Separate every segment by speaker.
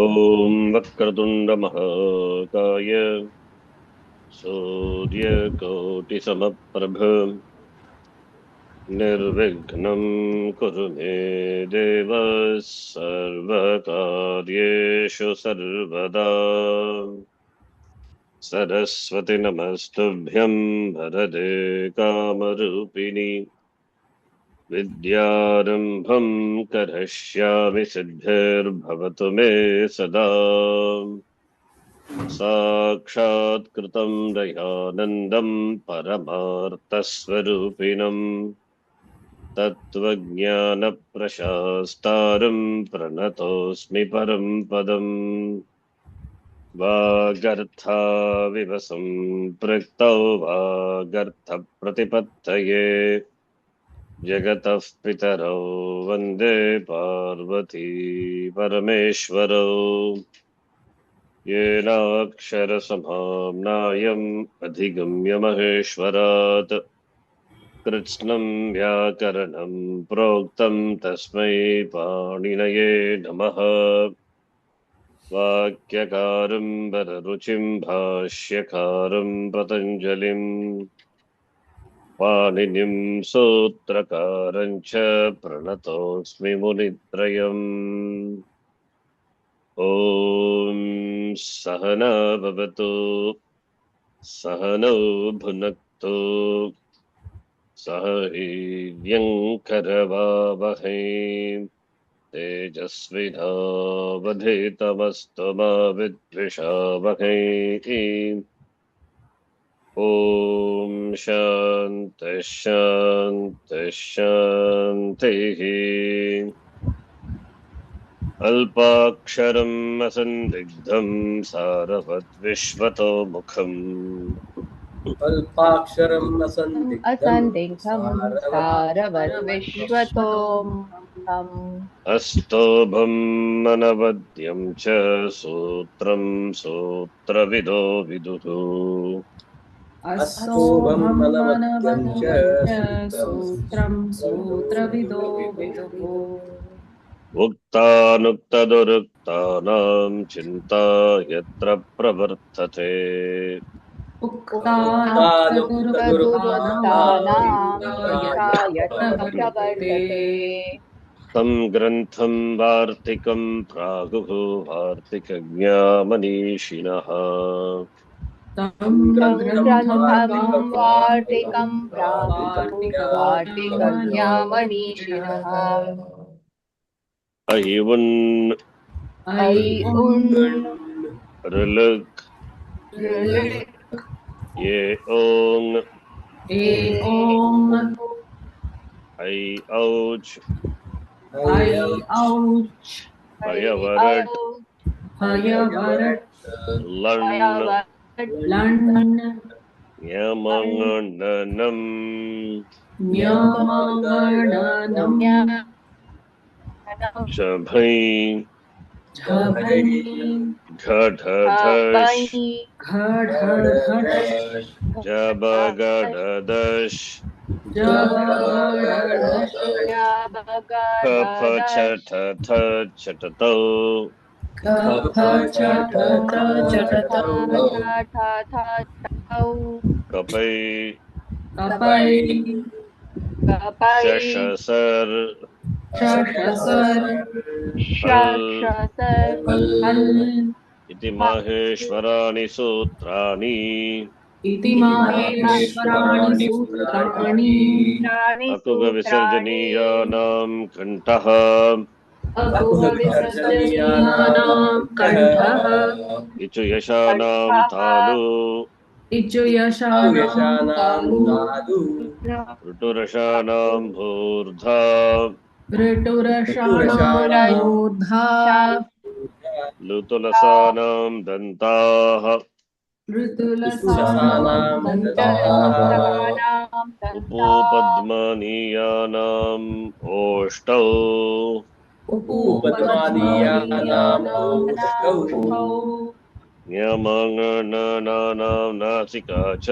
Speaker 1: ॐ वक्रतुण्डमहाकाय सूर्यकोटिसमप्रभ निर्विघ्नं कुरु मे देव सर्वकार्येषु सर्वदा। सरस्वती नमस्तुभ्यं वरदे कामरूपिणि विद्यारम्भं करिष्यामि सिद्धिर्भवतु मे सदा। साक्षात्कृतं दयानन्दं परमार्थस्वरूपिणं तत्त्वज्ञानप्रशास्तारं प्रणतोऽस्मि परं पदम्। वागर्थाविव सम्पृक्तौ वागर्थप्रतिपत्तये जगतः पितरौ वन्दे पार्वती परमेश्वरौ। येनाक्षरसमाम्नायम् अधिगम्य महेश्वरात् कृत्स्नं व्याकरणं प्रोक्तं तस्मै पाणिनये नमः। वाक्यकारं वररुचिं भाष्यकारं पतञ्जलिं पाणिनिं सूत्रकारं च प्रणतोऽस्मि मुनित्रयम्। ॐ सहना भवतु सहनौ भुनक्तु सह वीर्यङ्करवावहै तेजस्विनावधीतमस्तु मा विद्विषावहै। ॐ शान्तिः शान्तिः शान्तिः। अल्पाक्षरम् असन्दिग्धं सारवद्विश्वतोमुखम्
Speaker 2: अल्पाक्षरम् असन्दिग्धम्
Speaker 3: सारवद्विश्वतोमुखम्
Speaker 1: अस्तोभम् अनवद्यं च सूत्रं सूत्रविदो विदुः।
Speaker 2: अस्तोभम् अनवद्यं च
Speaker 3: सूत्रं सूत्रविदो विदुः।
Speaker 1: उक्तानुक्तदुरुक्तानां चिन्ता यत्र प्रवर्तते तं ग्रन्थं वार्तिकं प्रागुः वार्तिकज्ञा मनीषिणः।
Speaker 3: तं ग्रन्थं वार्तिकं वार्तिकज्ञा मनीषिणः।
Speaker 1: अयिवुन् ऋलुक् ये ओङ् ऐ औच् अयवरट् लण् यमङणनम् शभै घढधश् जबगडदश् कफछठथ छटतौ कपै शशसर् इति माहेश्वराणि सूत्राणि अकुगविसर्जनीयानां कण्ठः इचु यशानां तालु ऋटुरशानां भूर्धा लुतुलसानां दन्ताः उपूपद्मनीयानाम् ओष्ठौ न्यमङणनानां नासिका च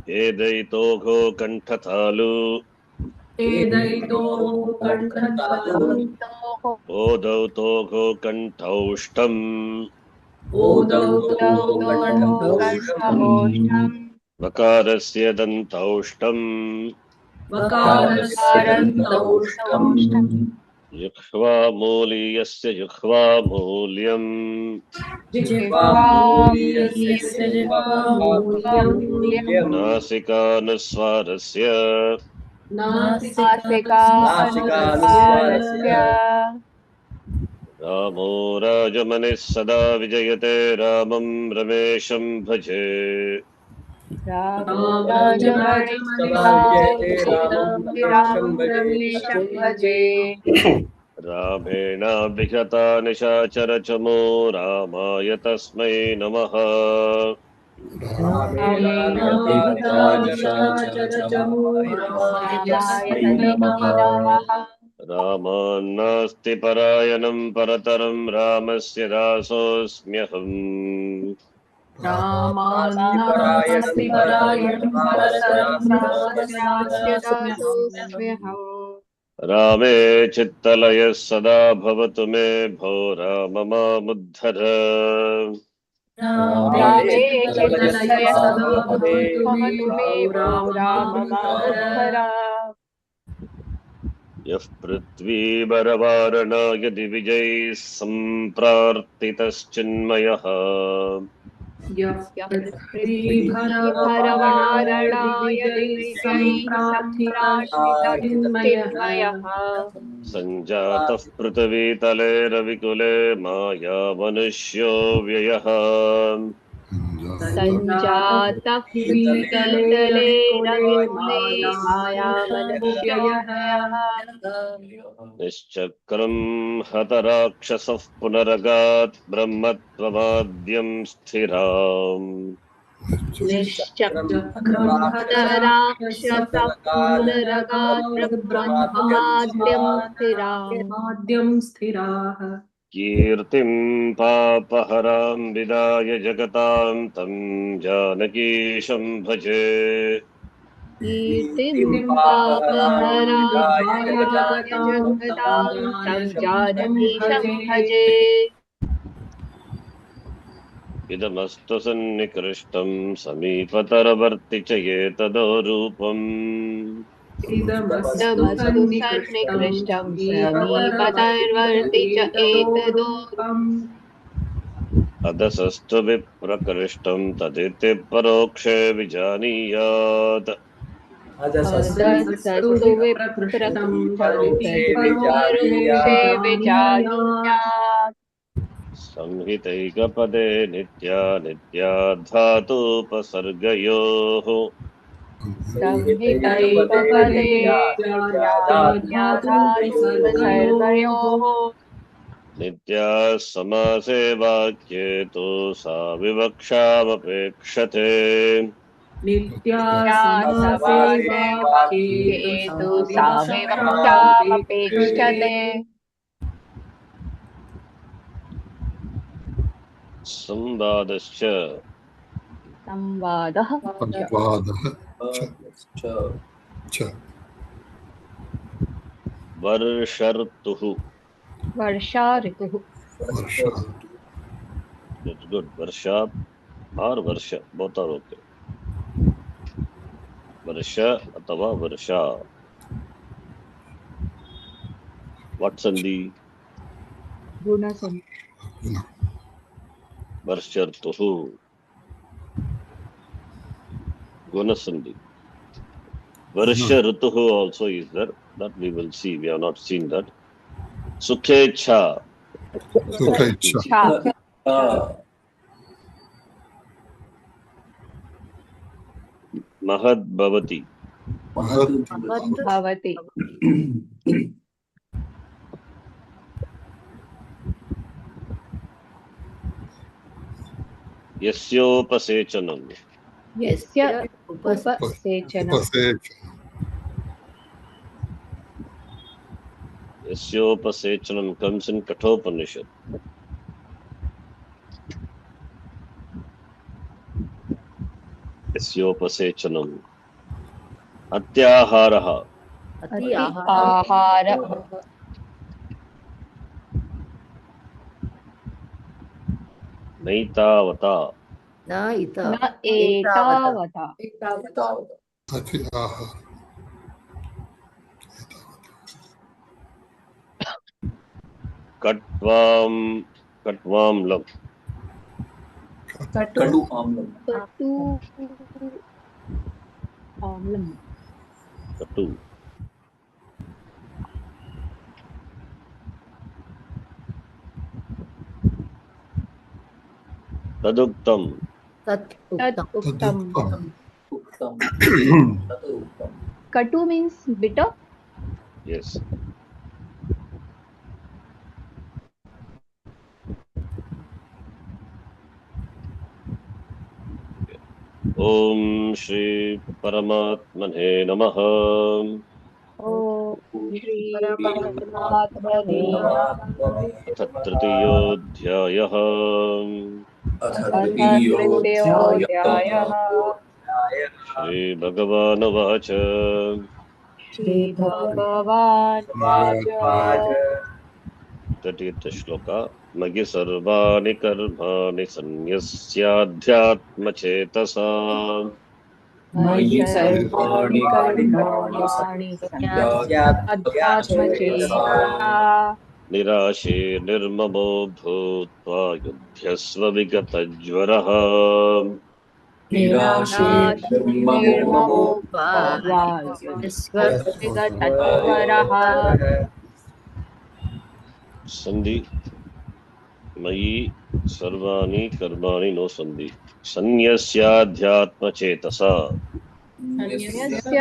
Speaker 1: एदैतोघो कण्ठतालु
Speaker 2: एदैतो कण्ठतालु
Speaker 1: ओदौ तोघो कण्ठौष्टम्
Speaker 2: ओदौ कण्ठौषधम्
Speaker 1: वकारस्य दन्तौष्टम्
Speaker 2: वकारस्य दन्तौष्टम्
Speaker 1: जिह्वामूलीयस्य जिह्वामूल्यम्
Speaker 2: जिह्वामूलीयस्य जिह्वामूल्यम्
Speaker 1: नासिकानुस्वारस्य
Speaker 2: नासिकानुस्वारस्य
Speaker 1: रामो राजमनिः सदा विजयते रामं रमेशं भजे
Speaker 3: भजे
Speaker 1: रामेणाभिहता निशाचरचमो रामाय तस्मै नमः रामान्नास्ति परायणं परतरं रामस्य दासोऽस्म्यहम्
Speaker 3: रामान्नास्ति परायणं परतरं रामस्य दासोऽस्म्यहम्
Speaker 1: रामे चित्तलयः सदा भवतु मे भो राम मामुद्धर
Speaker 3: रामे चित्तलयः सदा भवतु मे भो राम मामुद्धर
Speaker 1: यः पृथ्वीभरवारणाय दिविजैः सम्प्रार्थितश्चिन्मयः
Speaker 3: पृथ्वीभरवारणाय दिव्यैः सम्प्रार्थितश्चिन्मयः
Speaker 1: सञ्जातः पृथिवीतले रविकुले मायामनुष्यो व्ययः
Speaker 3: सञ्जातः पृथ्वीतले रविकुले मायामनुष्यः
Speaker 1: निश्चक्रं हतराक्षसः पुनरगात् ब्रह्मत्वमाद्यं स्थिराम्
Speaker 3: निश्चक्रराक्षसः पुनरगात् ब्रह्ममाद्यं स्थिराः
Speaker 1: कीर्तिं पापहरां विदाय जगतां तं जानकीशं भजे
Speaker 3: कीर्तिं पापहराय जगतां तं जानकीशं भजे
Speaker 1: इदमस्तु सन्निकृष्टं समीपतरवर्ति च एतदो रूपम्
Speaker 3: इदमस्तु सन्निकृष्टं समीपतर्वर्ति च एतदोपम्
Speaker 1: अदसस्तु विप्रकृष्टं तदिति परोक्षे विजानीयात्
Speaker 3: अदसस्तु विप्रकृष्टं तदिति परोक्षे विजानीयात्
Speaker 1: संहितैकपदे नित्या नित्या धातुपसर्गयोः
Speaker 3: संहितैकपदे नित्याधातुपसर्गयोः
Speaker 1: नित्या समासे वाक्ये तु सा विवक्षामपेक्षते
Speaker 3: नित्या समासे वाक्ये तु सा विवक्षामपेक्षते
Speaker 1: संवादश्च
Speaker 3: संवादः
Speaker 4: च
Speaker 1: वर्षर्तुः
Speaker 3: वर्षा ऋतुः
Speaker 1: It's good. Varsha or Varsha, both are okay. Varsha अथवा Varsha. What sandhi?
Speaker 3: गुणसन्धि
Speaker 1: Varshartuhu. Gunasandhi. Varsha Rituhu also is there. That we will see. We have not seen that. Sukhecha.
Speaker 3: छा
Speaker 1: Mahad Bhavati.
Speaker 3: भवति
Speaker 1: Yasyopasechanam.
Speaker 3: यस्य उपसेचनं
Speaker 1: Yasyopasechanam comes in Kathopanishad. यस्योपसेचनम् अत्याहारः
Speaker 2: अति
Speaker 3: आहार
Speaker 1: नैतावता
Speaker 2: न इत
Speaker 3: न एतावता
Speaker 4: अति आहार
Speaker 1: कट्वाम्लं
Speaker 2: कटु
Speaker 3: कटु आम्लं
Speaker 1: कटु तदुक्तं
Speaker 2: तत्
Speaker 3: तत्
Speaker 2: उक्तम्
Speaker 3: uktam. Katu means bitter.
Speaker 1: yes Om Shri Paramatmane Namaha
Speaker 3: Oh, Shri Paramatmane
Speaker 1: तृतीयोऽध्यायः
Speaker 3: Athatrityodyayah
Speaker 1: श्रीभगवानुवाच
Speaker 3: Shri Bhagavan Vacha
Speaker 1: 30th श्लोक मयि सर्वाणि कर्माणि सन्न्यस्याध्यात्मचेतसा
Speaker 3: मयि सर्वाणि कर्माणि अध्यात्मचेतसा
Speaker 1: निराशे निर्ममो भूत्वा युध्यस्व विगतज्वरः
Speaker 2: निराशे
Speaker 3: निर्ममो भवा विगतज्वरः
Speaker 1: संधि मयि सर्वाणि कर्माणि नो संधि सन्न्यस्याध्यात्मचेतसा
Speaker 3: अन्यस्य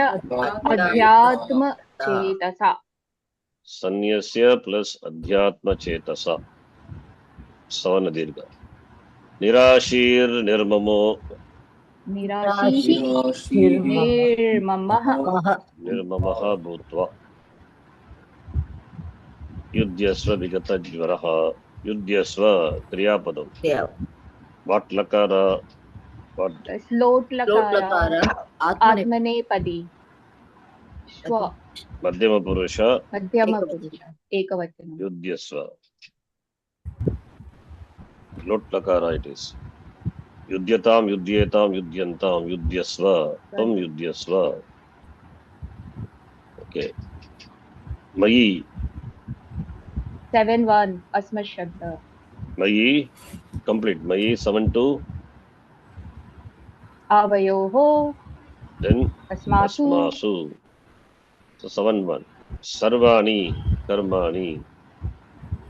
Speaker 3: अध्यात्मचेतसा
Speaker 1: सन्न्यस्य प्लस अध्यात्मचेतसा सवन दीर्घ निराशीर्निर्ममो
Speaker 3: निराशीः निर्ममः
Speaker 1: निर्ममः भूत्वा युध्यस्व विगतज्वरः युध्यस्व क्रियापदम् वाट् लकार वाट्
Speaker 3: स्लोट लकार आत्मनेपदी श्व
Speaker 1: मध्यमपुरुष
Speaker 3: मध्यमपुरुष एकवचनम्
Speaker 1: युध्यस्व लोट् लकार इट इज युध्यतां युध्येतां युध्यन्तां युध्यस्व त्वं युध्यस्व ओके मयि
Speaker 3: 7-1 अस्मत् शब्द
Speaker 1: मयि कंप्लीट मयि 7-2
Speaker 3: आवयोः
Speaker 1: then
Speaker 3: अस्मासु
Speaker 1: अस्मासु so 7-1 सर्वाणि कर्माणि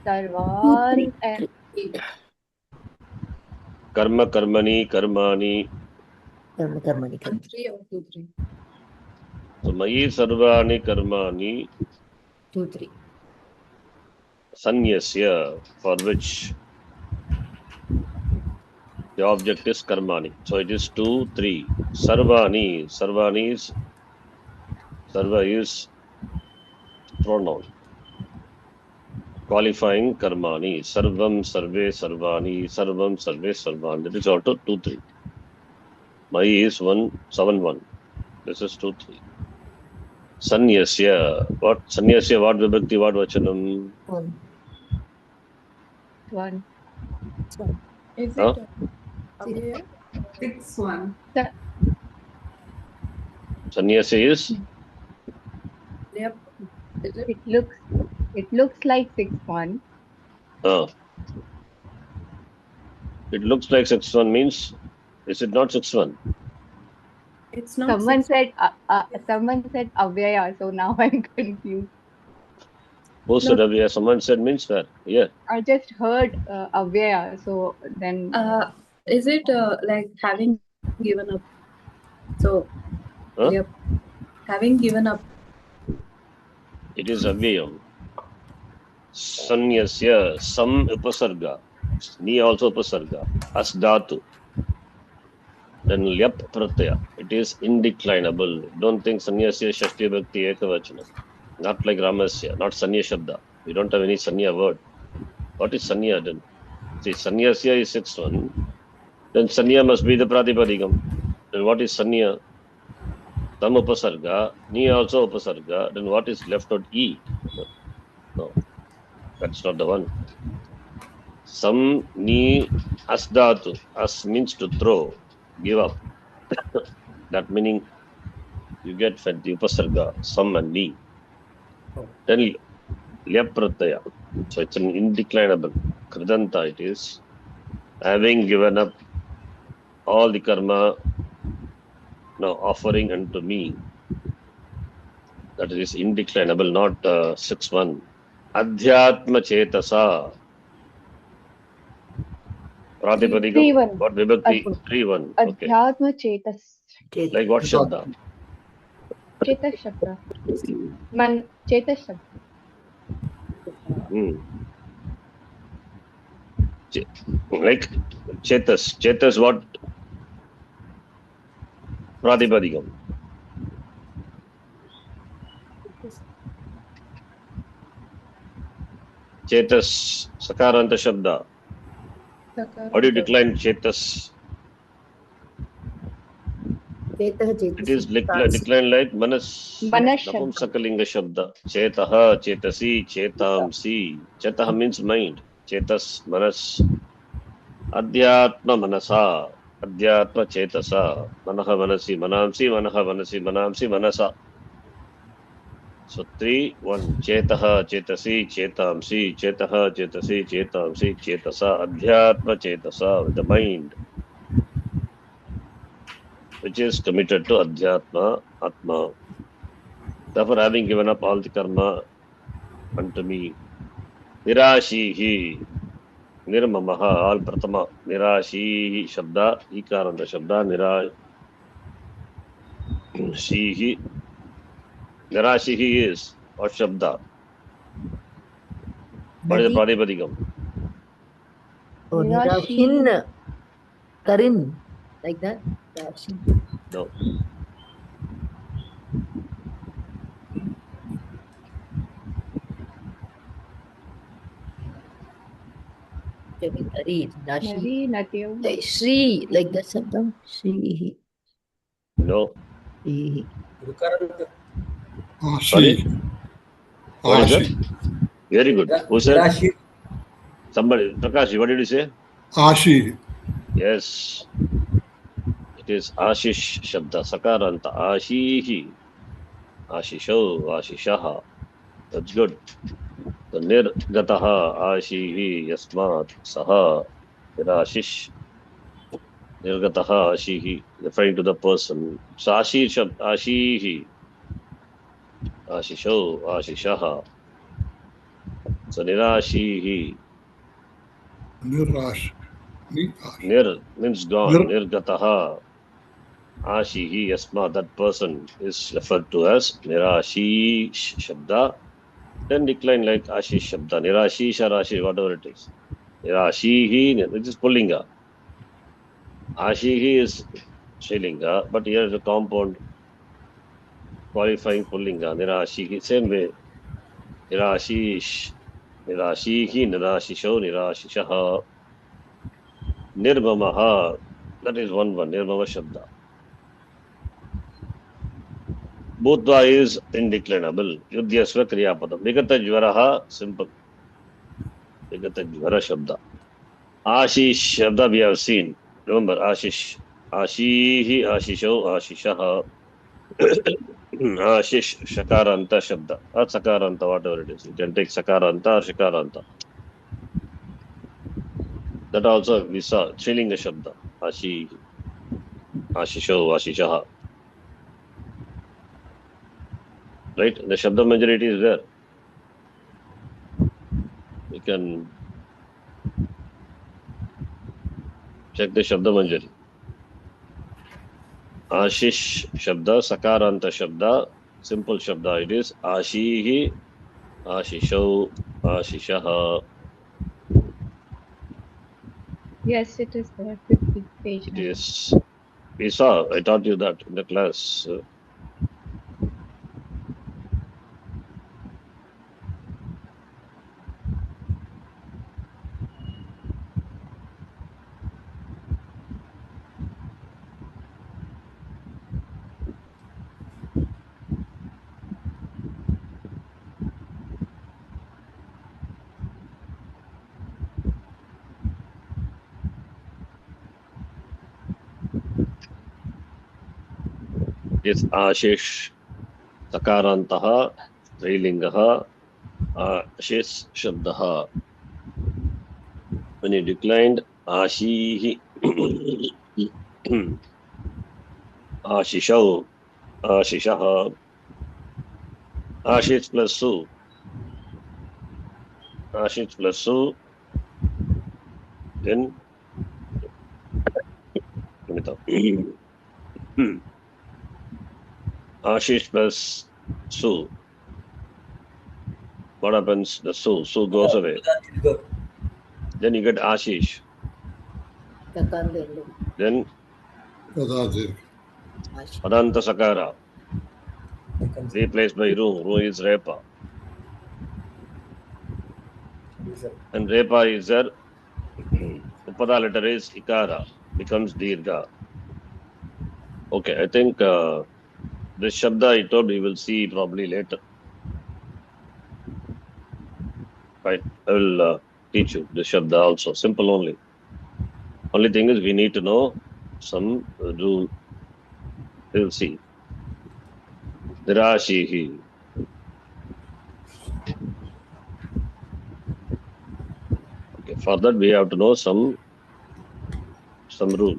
Speaker 3: सर्वान्
Speaker 1: कर्म कर्मणि कर्माणि
Speaker 2: कर्मणि
Speaker 1: so मयि सर्वाणि कर्माणि
Speaker 2: 2-3
Speaker 1: सन्न्यस्य for which the object is karmani so it is 2-3 sarvani is sarva is pronoun qualifying karmani sarvam sarve sarvani sarvam sarve sarvan that is also 2-3 my is 1-7-1 this is 2-3 sanyasya what vibhakti what vachanam
Speaker 3: 1
Speaker 5: Is
Speaker 1: Huh?
Speaker 5: it 6-1?
Speaker 1: sanyasya is
Speaker 5: Yep.
Speaker 3: it looks like 6-1
Speaker 1: it looks like 6-1 means is it not 6-1
Speaker 5: It's not.
Speaker 3: someone said avyaya so now I'm confused.
Speaker 1: Who said Avya? Someone said means where? Yeah.
Speaker 3: I just heard avyaya so then
Speaker 5: Is it like having given up? So,
Speaker 1: Huh?
Speaker 5: yep. Having given up.
Speaker 1: It is Avyayam. Sanyasya, sam upasarga. Ni also upasarga. As dhatu. Then lyap pratyaya. It is indeclinable. Don't think sanyasya shashti bhakti ekavachana. Not like Ramasya, not sanya shabda. We don't have any sanya word. What is sanya then? See, sanyasya is 6-1. Then sanya must be the pratipadikam. Then what is Sanya? Tam upasarga, Ni also upasarga. Then what is left out? E. No, that's not the one. Sam, Ni, Asdatu. As means to throw, give up. That meaning you get fed the upasarga, Sam and Ni. Then Lyap pratyaya. So it's an indeclinable. Kridanta it is. Having given up all the karma, now offering unto me. That is indeclinable, not 6-1. Adhyatma chetasa. Pratipadikam.
Speaker 3: 3-1.
Speaker 1: What vibhakti? 3-1. Okay.
Speaker 3: Adhyatma Chetas.
Speaker 1: Like what shabda?
Speaker 3: Chetas Shabda. Chetas Shabda.
Speaker 1: Hmm. Like Chetas. Chetas what? Pratipadikam. Chetas. Sakaranta shabda. How do you decline Chetas? It is declined like Manas.
Speaker 3: Manas Shabda.
Speaker 1: Napumsakalinga shabda. Chetaha, Chetasi, Chetamsi. Chetaha means mind. Chetas, Manas. Adhyatma Manasa. Adhyatma Chetasa. Manaha Manasi, Manamsi, Manaha Manasi, Manamsi, Manasa. So 3-1. Chetaha, Chetasi, Chetamsi. Chetaha, Chetasi, Chetamsi, Chetasa. Adhyatma Chetasa with the mind, which is committed to Adhyatma, Atma. Therefore, having given up all the karma unto me, Nirashihi, Nirmamaha, all Pratama, Nirashihi Shabda, Ikaranta Shabda, Nirashihi. Nirashihi is what Shabda? What is the Pradipadikam?
Speaker 2: Oh, Nirashin. Karin. Like that? Nirashin.
Speaker 1: No.
Speaker 2: Nari. Nashi.
Speaker 3: Nari Natyo.
Speaker 2: Shri. Like that Sabdam. Shri.
Speaker 1: No.
Speaker 2: Shri.
Speaker 1: Sorry?
Speaker 4: Ashi.
Speaker 1: What is
Speaker 4: Ashi.
Speaker 1: that? Very good. Who said? Somebody. Prakash, what did you say?
Speaker 4: Ashi.
Speaker 1: Yes. It is Ashish Shabda. Sakaranta. Ashihi. Ashisho. Ashishaha. That's good. So Nirgataha. Ashihi. Yasmat. Saha. Nirashish. Nirgataha. Ashihi. Referring to the person. So Ashish. Ashihi. Ashisho. Ashishaha. So Nirashihi.
Speaker 4: Nirash.
Speaker 1: Nir means gone.
Speaker 4: Nir-
Speaker 1: Nirgataha. Ashihi Yasma, that person is referred to as Nirashi Shabda. Then decline like Ashish Shabda. Nirashi Sharashi, whatever it is. Nirashihi, which is Pullinga. Ashihi is Shrilinga, but here is a compound qualifying Pullinga. Nirashihi, same way. Nirashish. Nirashihi, Nirashisho, Nirashishaha. Nirmamaha, that is one. Nirmama Shabda. Bhutva is indeclinable. Yudhyasva kriyapadam. Vigata jvaraha, simple. Vigata jvara shabda. Ashish shabda we have seen. Remember, Ashish. Ashihi, Ashisho, Ashishaha. Ashish, Shakaranta shabda. Or Sakaranta, whatever it is. You can take Sakaranta or Shakaranta. That also we saw. Trilinga shabda. Ashihi, Ashisho, Ashishaha. Right? The Shabda majority is there. You can check the Shabda Manjari. Ashish Shabda, Sakaranta Shabda, simple Shabda it is. Ashihi, Ashisho, Ashishaha.
Speaker 3: Yes, it is there. 50 page.
Speaker 1: It is. We saw, I taught you that in the class. is Ashish. Sakarantaha, Strilingaha, Ashish Shabdaha. When you declined Ashihi, Ashishau, Ashishaha, Ashish plus Su, Ashish plus Su, then Ashish plus Su. What happens? The Su goes away. Then you get Ashish.
Speaker 2: Kakandelu.
Speaker 1: Then
Speaker 4: Padadir.
Speaker 1: Padanta Sakara, replaced by Ru. Ru is Repa. And Repa is there. Upada letter is Ikara, becomes Dirgha. Okay, I think this Shabda I told we will see probably later. Right, I will teach you this Shabda also. Simple only. Only thing is we need to know some rule. We will see. Dirashihi. Okay, for that we have to know some rule.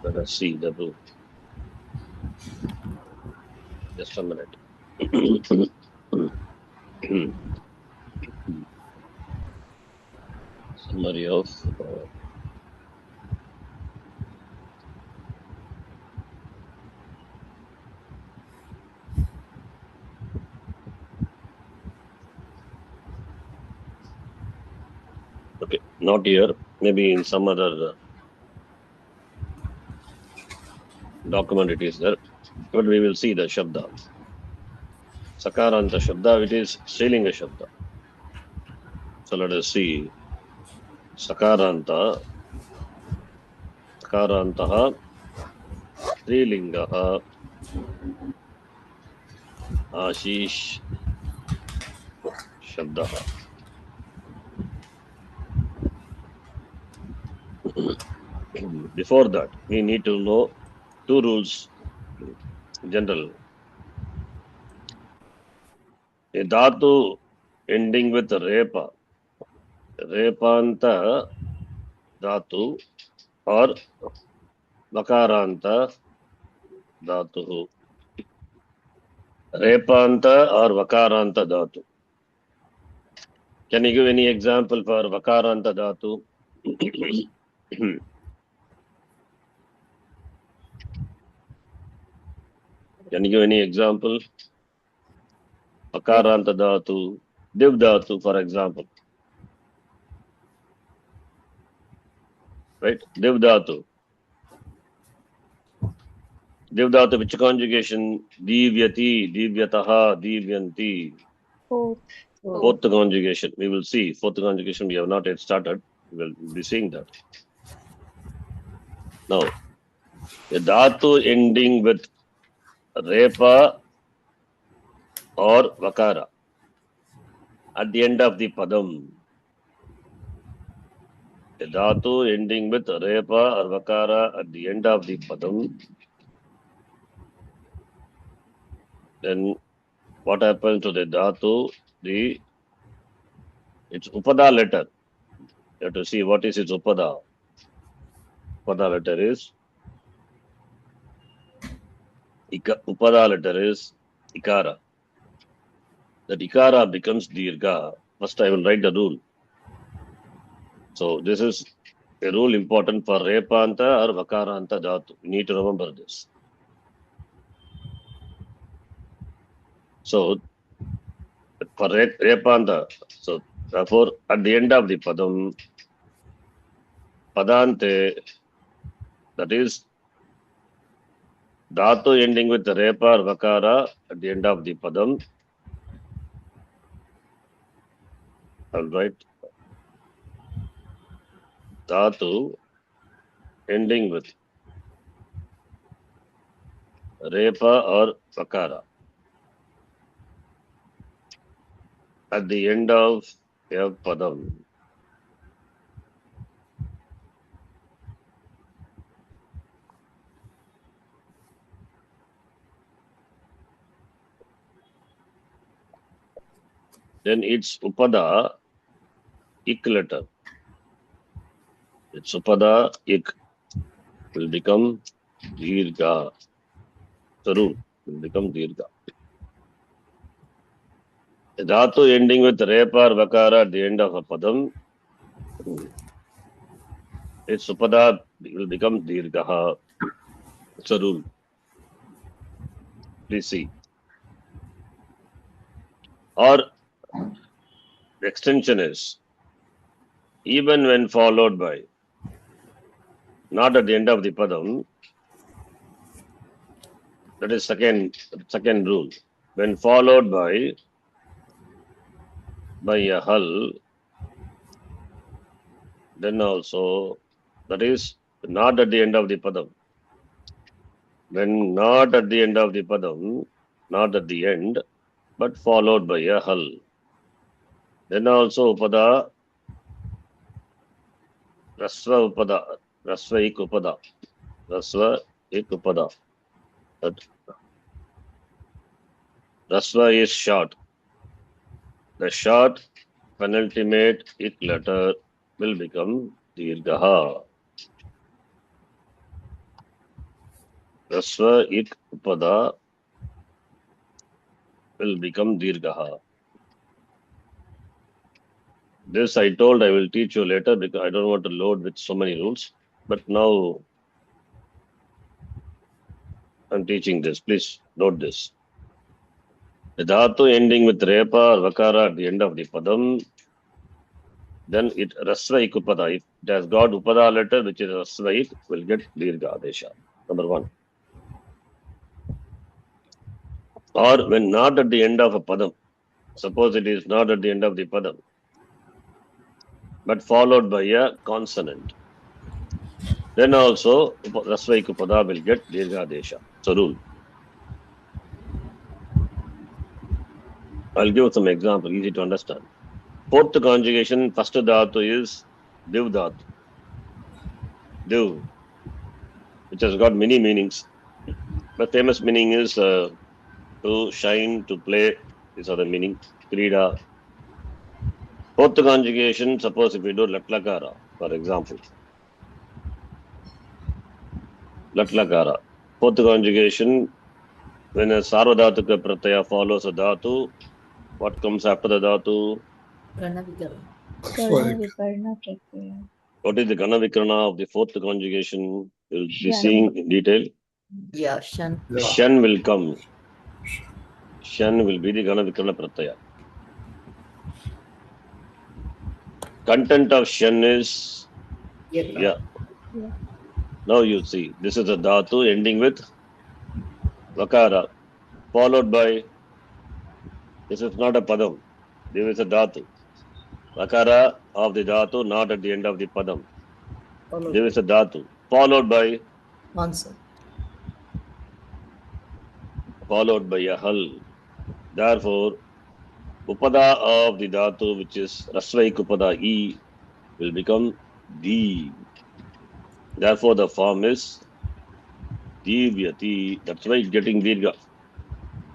Speaker 1: Let us see the rule. Just a minute. Summary of okay, not here, maybe in some other document it is there, but we will see the Shabda. Sakaranta Shabda, it is Strilinga Shabda. So let us see. Sakarantaha, Strilingaha, Ashish Shabdaha. Before that, we need to know two rules in general. A dhatu ending with repa, repanta dhatu or vakaranta dhatu. Repanta or vakaranta dhatu. Can you give any example for vakaranta dhatu? Can you give any example? Vakaranta dhatu, div dhatu, for example. Right? Div dhatu. Div dhatu, which conjugation? Divyati, divyataha, divyanti. Fourth conjugation. We will see. Fourth conjugation we have not yet started. We will be seeing that. Now, a dhatu ending with repa or vakara at the end of the padam. A dhatu ending with repa or vakara at the end of the padam. Then what happens to the dhatu? Its upada letter. You have to see what is its upada. Upada letter is upada letter is ikara. That ikara becomes dirgha. First I will write the rule. So this is a rule important for repanta or vakaranta dhatu. You need to remember this. So for repanta, so therefore at the end of the padam, padante, that is dhatu ending with the repa or vakara at the end of the padam. All right. Dhatu ending with repa or vakara at the end of a padam. then its upada, ik letter. Its upada, ik, will become dirgha. Sarul will become dirgha. A dhatu ending with rep or vakara at the end of a padam, its upada will become dirgha. Sarul. Please see. Or the extension is even when followed by, not at the end of the padam, that is second rule. When followed by a hull, then also that is not at the end of the padam. When not at the end of the padam, not at the end, but followed by a hull. Then also upada, rasva upada, rasva ik upada, rasva ik upada. That rasva is short. The short penultimate ik letter will become dirgha. Rasva ik upada will become dirgha. This I told I will teach you later because I don't want to load with so many rules. But now I'm teaching this. Please note this. The dhatu ending with repa or vakara at the end of the padam, then it rasvaik upada. If it has got upada letter which is rasvaik, will get dirgha adesha. Number one. Or when not at the end of a padam, suppose it is not at the end of the padam, but followed by a consonant, then also rasvaik upada will get dirgha adesha. So rule. I'll give some example, easy to understand. Fourth conjugation, first dhatu is div dhatu. Div, which has got many meanings. The famous meaning is to shine, to play. These are the meaning. Krida. Fourth conjugation, suppose if we do latlakara, for example. Latlakara. Fourth conjugation, when a sarvadhatuka pratyaya follows a dhatu, what comes after the dhatu?
Speaker 2: Pranavikara.
Speaker 3: Karna vikarna pratyaya.
Speaker 1: What is the Gana Vikrana of the fourth conjugation? We'll be
Speaker 3: Shan.
Speaker 1: seeing in detail.
Speaker 2: Yeah, Shan.
Speaker 1: Shan will come. Shan will be the Gana Vikrana Pratyaya. Content of Shan is yeah. Now you see, this is a dhatu ending with vakara, followed by, this is not a padam, this is a dhatu. Vakara of the dhatu, not at the end of the padam. There is a dhatu, followed by
Speaker 2: Consonant.
Speaker 1: a hull. Therefore, upada of the dhatu, which is rasvaik upada e, will become di. Therefore, the form is divyati. That's why it's getting dirgha.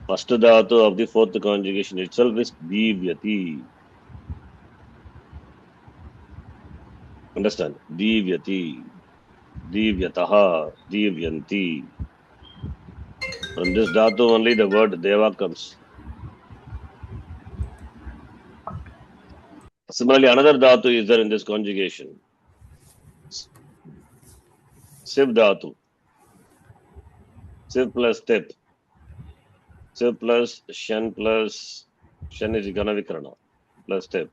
Speaker 1: First dhatu of the fourth conjugation itself is divyati. Understand? Divyati, divyataha, divyanti. From this dhatu only the word deva comes. Similarly, another dhatu is there in this conjugation. Siv dhatu. Siv plus tip. Siv plus shan is Gana Vikrana plus tip.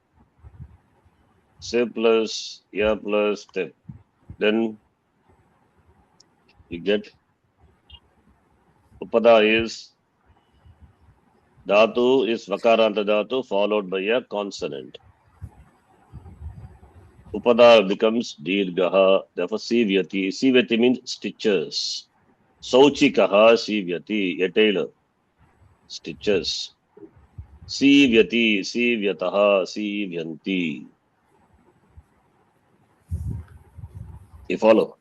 Speaker 1: Siv plus ya plus tip. Then you get upada is dhatu is vakaranta dhatu followed by a consonant. Upada becomes dirgha, therefore sivyati. Sivyati means stitches. Sauchikaha sivyati, a tailor. Stitches. Sivyati, sivyataha, sivyanti. You follow?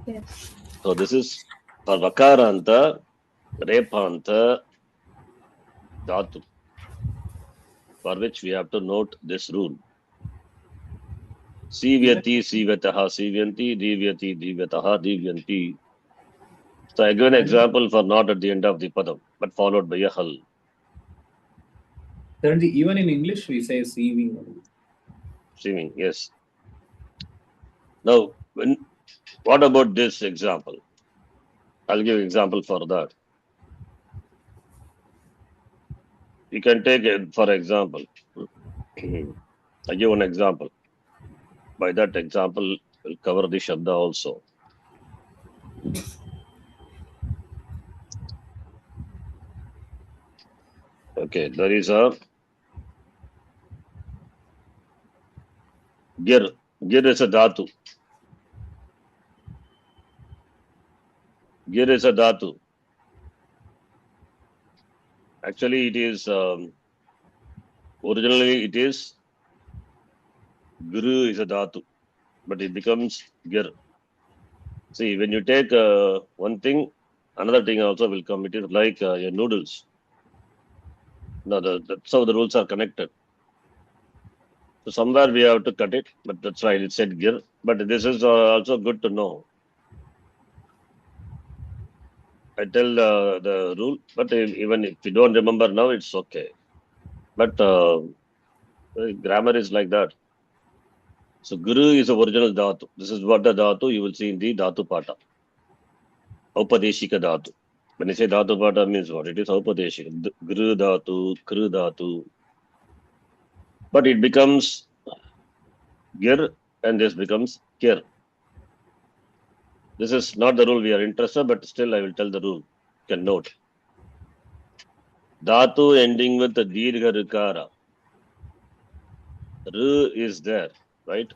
Speaker 3: Yes.
Speaker 1: So this is for vakaranta, repanta, dhatu. for which we have to note this rule. Sivyati, sivyataha, sivyanti, divyati, divyataha, divyanti. So I give an example for not at the end of the padam, but followed by a hal.
Speaker 6: Currently, even in English, we say sieving.
Speaker 1: Sieving, yes. Now, what about this example? I'll give example for that. You can take it, for example. I give one example. By that example, we'll cover the Shabda also. Okay, there is a Gir. Gir is a dhatu. Gir is a dhatu. Actually, it is, originally it is Guru is a dhatu, but it becomes Gir. See, when you take one thing, another thing also will come. It is like your noodles. No, that's how the rules are connected. So somewhere we have to cut it, but that's why it said Gir. But this is also good to know. I tell the rule, but even if you don't remember now, it's okay. But grammar is like that. So Guru is the original dhatu. This is what the dhatu you will see in the dhatu pata. Aupadeshika dhatu. When you say dhatu pata means what? It is aupadeshika. Guru dhatu, kru dhatu. But it becomes Gir and this becomes Kir. This is not the rule we are interested, but still I will tell the rule. You can note. Dhatu ending with the dirgha rikara. R is there, right?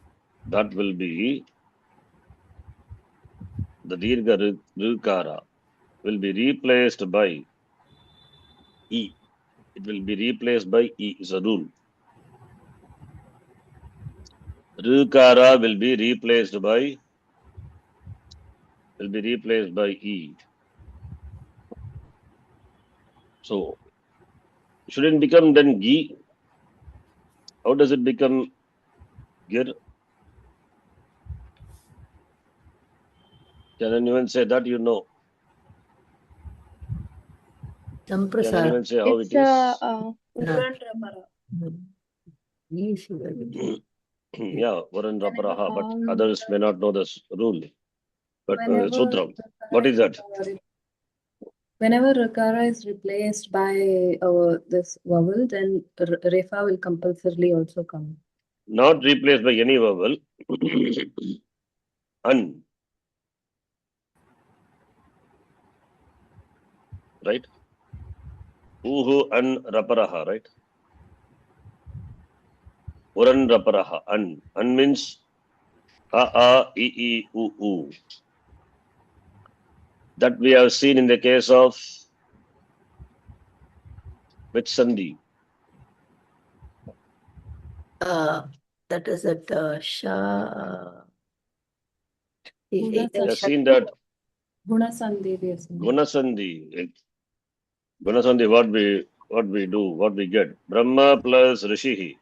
Speaker 1: That will be the dirgha rikara will be replaced by E. It will be replaced by E is a rule. Rikara will be replaced by E. So shouldn't become then Gi. How does it become Gir? Can anyone say that you know? Can
Speaker 2: Samprasad.
Speaker 1: anyone say how
Speaker 3: It's
Speaker 1: it is?
Speaker 5: Urant Rapara.
Speaker 1: Yeah, Varan Raparaha, but others may not know this rule. But
Speaker 5: Whenever
Speaker 1: Sutram, what is that?
Speaker 5: Whenever Rakara is replaced by this vowel, then Refa will compulsorily also come.
Speaker 1: Not replaced by any vowel. An. Right? Uhu an raparaha, right? Uran raparaha, an. An means a, e, u. That we have seen in the case of which sandhi?
Speaker 2: That is at Shah.
Speaker 1: We have seen that
Speaker 5: Guna Sandhi.
Speaker 1: Guna sandhi. Guna sandhi, what we do, what we get. Brahma plus Rishihi.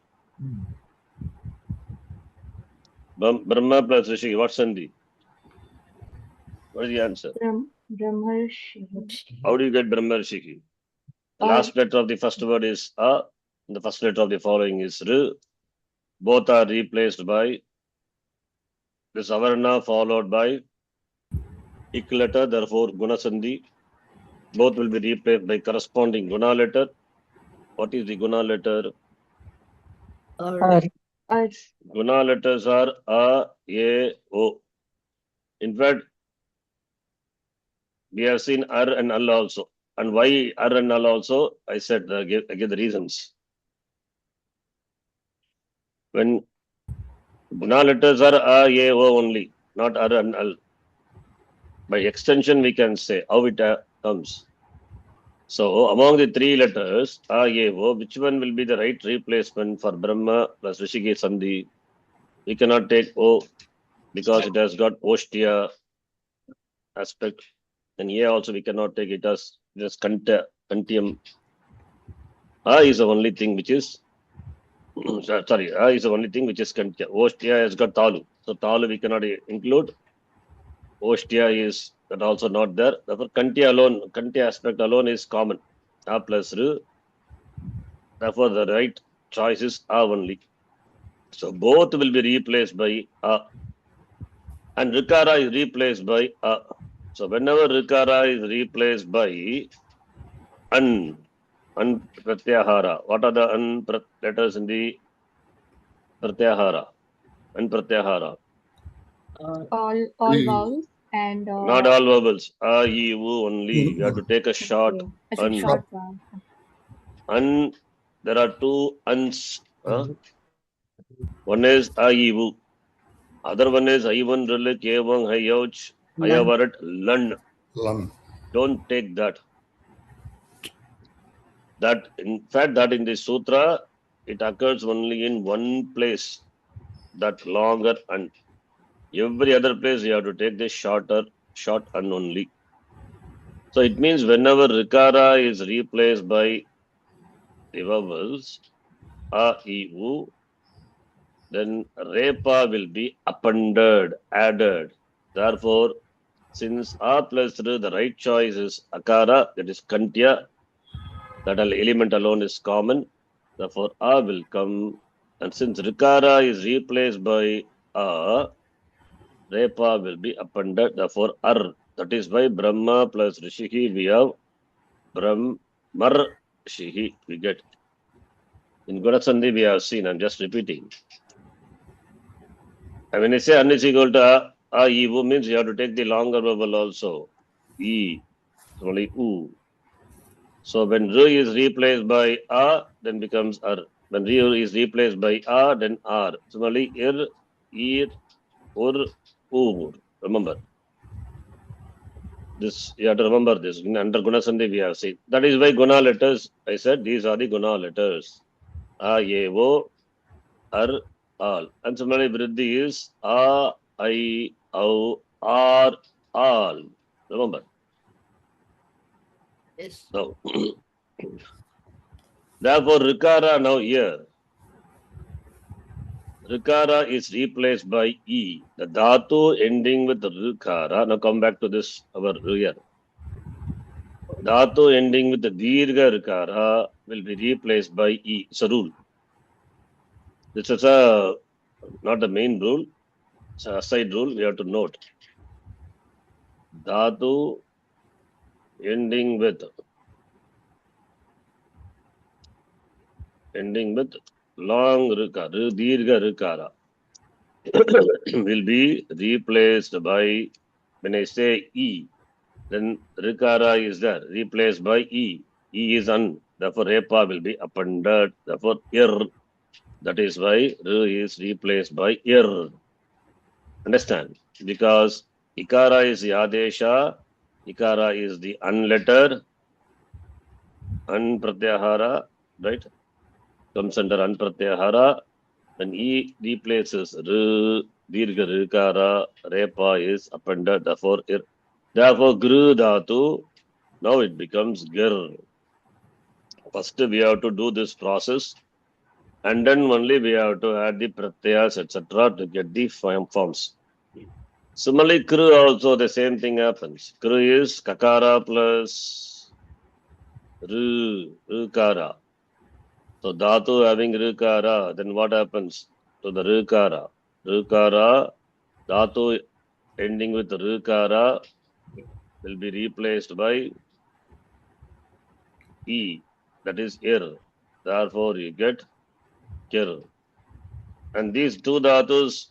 Speaker 1: Brahma plus Rishihi, what sandhi? What is the answer?
Speaker 3: Brahmarshi.
Speaker 1: How do you get Brahma Rishihi? The last letter of the first word is A, and the first letter of the following is R. Both are replaced by this Avarna followed by Ik letter, therefore Guna Sandhi. Both will be replaced by corresponding Guna letter. What is the Guna letter?
Speaker 2: Or
Speaker 1: Guna letters are A, O. In fact, we have seen R and Al also. And why R and Al also? I said, I give the reasons. When Guna letters are A, O only, not R and Al. By extension, we can say how it comes. So, among the three letters, A, O, which one will be the right replacement for Brahma plus Rishike Sandhi? We cannot take O because it has got Oshtiya aspect. And here also we cannot take it as just Kantiam. A is the only thing which is Sorry, is the only thing which is Kantya. Oshtya has got Talu. So Talu we cannot include. Oshtya is that also not there. Therefore, Kantya alone, Kantya aspect alone is common. A plus R. Therefore, the right choice is A only. So both will be replaced by A. And Rikara is replaced by A. So whenever Rikara is replaced by An Pratyahara, what are the letters in the Pratyahara? An Pratyahara.
Speaker 3: All
Speaker 4: E.
Speaker 3: vowels and
Speaker 1: Not all vowels. A, E, U only. You have to take a short
Speaker 3: okay. It's a
Speaker 1: An.
Speaker 3: short one.
Speaker 1: An, there are two Ans. One is A, E, U. Other one is I1, Rilik, A1, Hayouch, Hayavarat, Lun.
Speaker 4: Lun.
Speaker 1: Don't take that. That, in fact, that in the sutra, it occurs only in one place. That longer An. Every other place you have to take the short An only. So it means whenever Rikara is replaced by the vowels A, E, U, then Repa will be appended, added. Therefore, since A plus R, the right choice is Akara, that is Kantya, that element alone is common. Therefore, A will come. And since Rikara is replaced by A, Repa will be appended. Therefore, Ar. That is why Brahma plus Rishihi, we have Brahmar Shihi, we get. In Gunasandhi, we have seen, I'm just repeating. And when I say An is equal to A, E, U means you have to take the longer vowel also. E, only U. So when R is replaced by A, then becomes R. When R is replaced by A, then R. Similarly, Ir, Ir, Ur, Ur. Remember. This, you have to remember this. Under Gunasandhi, we have seen. That is why Guna letters, I said, these are the Guna letters. A, E, O, Ar, Al. And similarly, Vriddhi is A, I, O, R, Al. Remember.
Speaker 2: Yes.
Speaker 1: Now, therefore, Rikara now here. Rikara is replaced by E. The Dhatu ending with Rikara. Now come back to this our here. Dhatu ending with the Dirgha Rikara will be replaced by E. It's a rule. This is not the main rule. It's a side rule. We have to note. Dhatu ending with long Rikara, Dirgha Rikara will be replaced by, when I say E, then Rikara is there, replaced by E. E is An, therefore Repa will be appended, therefore Ir. That is why R is replaced by Ir. Understand? Because Ikara is the Adesha, Ikara is the An letter, An Pratyahara, right? Comes under An Pratyahara. When E replaces R, Dirgha Rikara, Repa is appended, therefore Ir. Therefore, Gru Dhatu, now it becomes Gir. First, we have to do this process, and then only we have to add the Pratyas, etc. to get the forms. Similarly, Kru also the same thing happens. Kru is Kakara plus Rukara. So, Dhatu having Rukara, then what happens to the Rukara? Rukara, Dhatu ending with Rukara will be replaced by E, that is Ir. Therefore, you get Kir. And these two dhatus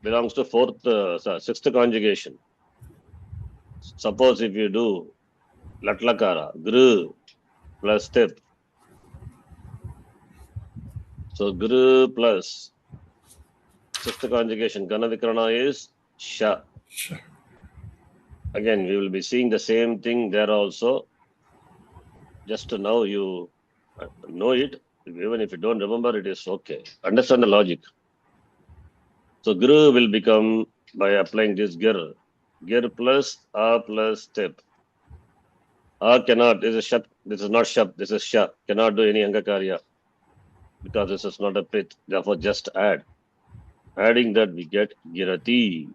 Speaker 1: belongs to sixth conjugation. Suppose if you do Latlakara, Gru plus Tip. So, Gru plus sixth conjugation, Ganavikrana is Sha. Again, we will be seeing the same thing there also. Just to now you know it. Even if you don't remember, it is okay. Understand the logic. So, Gru will become by applying this Gir. Gir plus A plus Tip. A cannot, this is Shat, this is not Shab, this is Sha. Cannot do any Angakarya. because this is not a prit. Therefore, just add. Adding that, we get girati,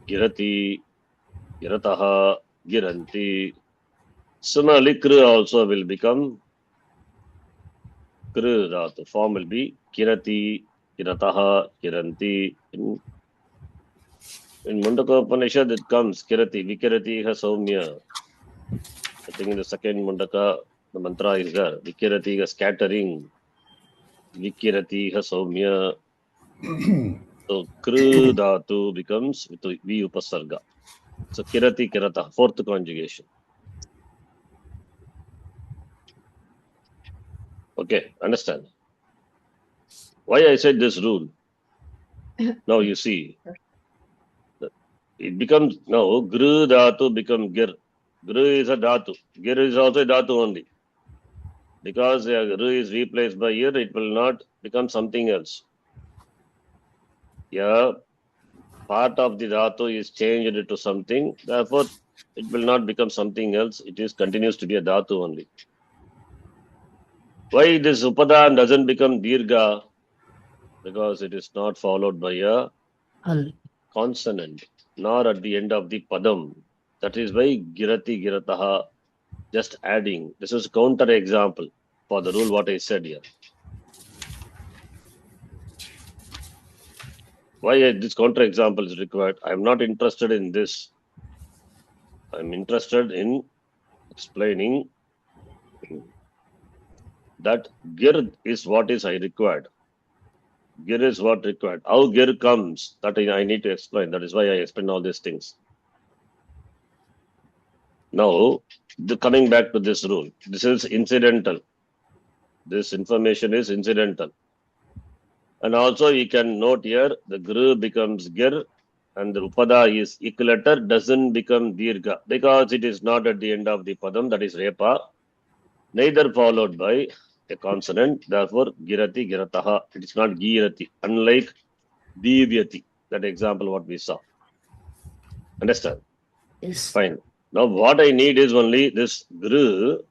Speaker 1: girati, girataha, giranti. Similarly, kru also will become kru dhatu. Form will be kirati, kirataha, kiranti. In Mundaka Upanishad, it comes kirati, vikirati ha saumya. I think in the second Mundaka, the mantra is there. Vikirati ha scattering, vikirati ha saumya. So kru dhatu becomes with V upasarga. So kirati, kirata, fourth conjugation. Okay, understand? Why I said this rule? Now you see, it becomes now gru dhatu become gir. Gru is a dhatu. Gir is also a dhatu only. Because gru is replaced by ir, it will not become something else. Yeah, part of the dhatu is changed to something. Therefore, it will not become something else. It is continues to be a dhatu only. Why this upadana doesn't become dirgha? Because it is not followed by a
Speaker 2: Al.
Speaker 1: consonant, nor at the end of the padam. That is why girati, girataha, just adding. This is counter example for the rule what I said here. Why this counter example is required? I am not interested in this. I am interested in explaining that gir is what is I required. Gir is what required. How gir comes, that I need to explain. That is why I explain all these things. Now, coming back to this rule, this is incidental. This information is incidental. And also you can note here, the gru becomes gir and the upada is ik letter doesn't become dirgha because it is not at the end of the padam, that is repa, neither followed by a consonant. Therefore, girati, girataha, it is not girati, unlike divyati, that example what we saw. Understand?
Speaker 2: Yes.
Speaker 1: Fine. Now what I need is only this gru,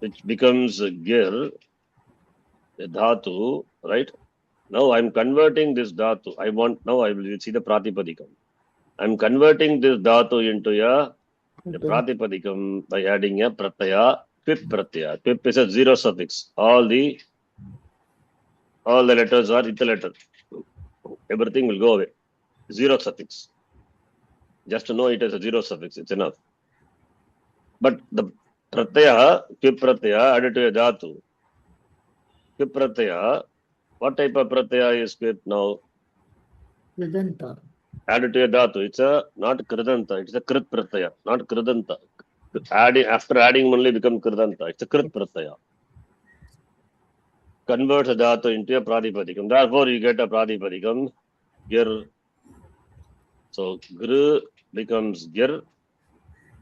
Speaker 1: which becomes gir, a dhatu, right? Now I'm converting this dhatu. I will see the pratipadikam. I'm converting this dhatu into a pratipadikam by adding a pratyaya, pip pratyaya. Pip is a zero suffix. All the letters are it letter. Everything will go away. Zero suffix. Just to know it as a zero suffix, it's enough. But the pratyaya, pip pratyaya added to a dhatu. Pip pratyaya, what type of pratyaya is pip now?
Speaker 2: Kridanta.
Speaker 1: Added to a dhatu. It's a not kridanta. It's a krit pratyaya, not kridanta. After adding only become kridanta. It's a krit pratyaya. Converts a dhatu into a pradipadikam. Therefore, you get a pradipadikam, gir. So, gr becomes gir,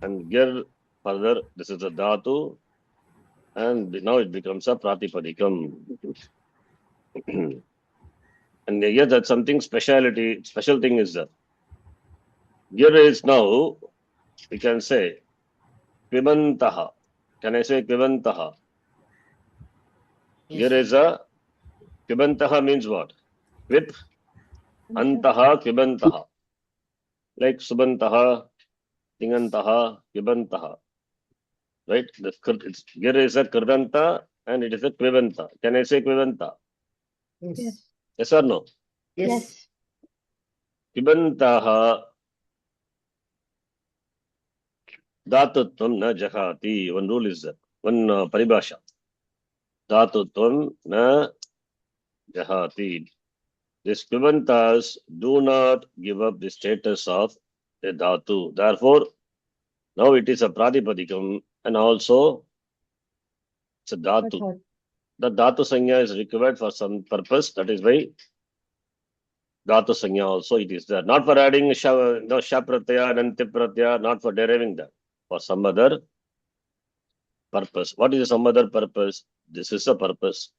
Speaker 1: and gir further, this is a dhatu, and now it becomes a pratipadikam. And yes, that's something special thing is that. Gir is now, we can say, kvibantaha. Can I say kvibantaha?
Speaker 2: Yes.
Speaker 1: Gir is a, kvibantaha means what? Kvip, antaha, kvibantaha. Like subantaha, tingantaha, kvibantaha. Right? Gir is a kridanta and it is a kvibanta. Can I say kvibanta?
Speaker 2: Yes.
Speaker 1: Yes or no?
Speaker 2: Yes.
Speaker 1: Kvibantaha dhatutvam na jahati. One rule is that. One paribhasha. Dhatutvam na jahati. These kvibantas do not give up the status of a dhatu. Therefore, now it is a pradipadikam and also it's a dhatu. The dhatu sanya is required for some purpose. That is why dhatu sanya also it is there. Not for adding sha pratyaya and tip pratyaya, not for deriving that. For some other purpose. What is some other purpose? This is a purpose.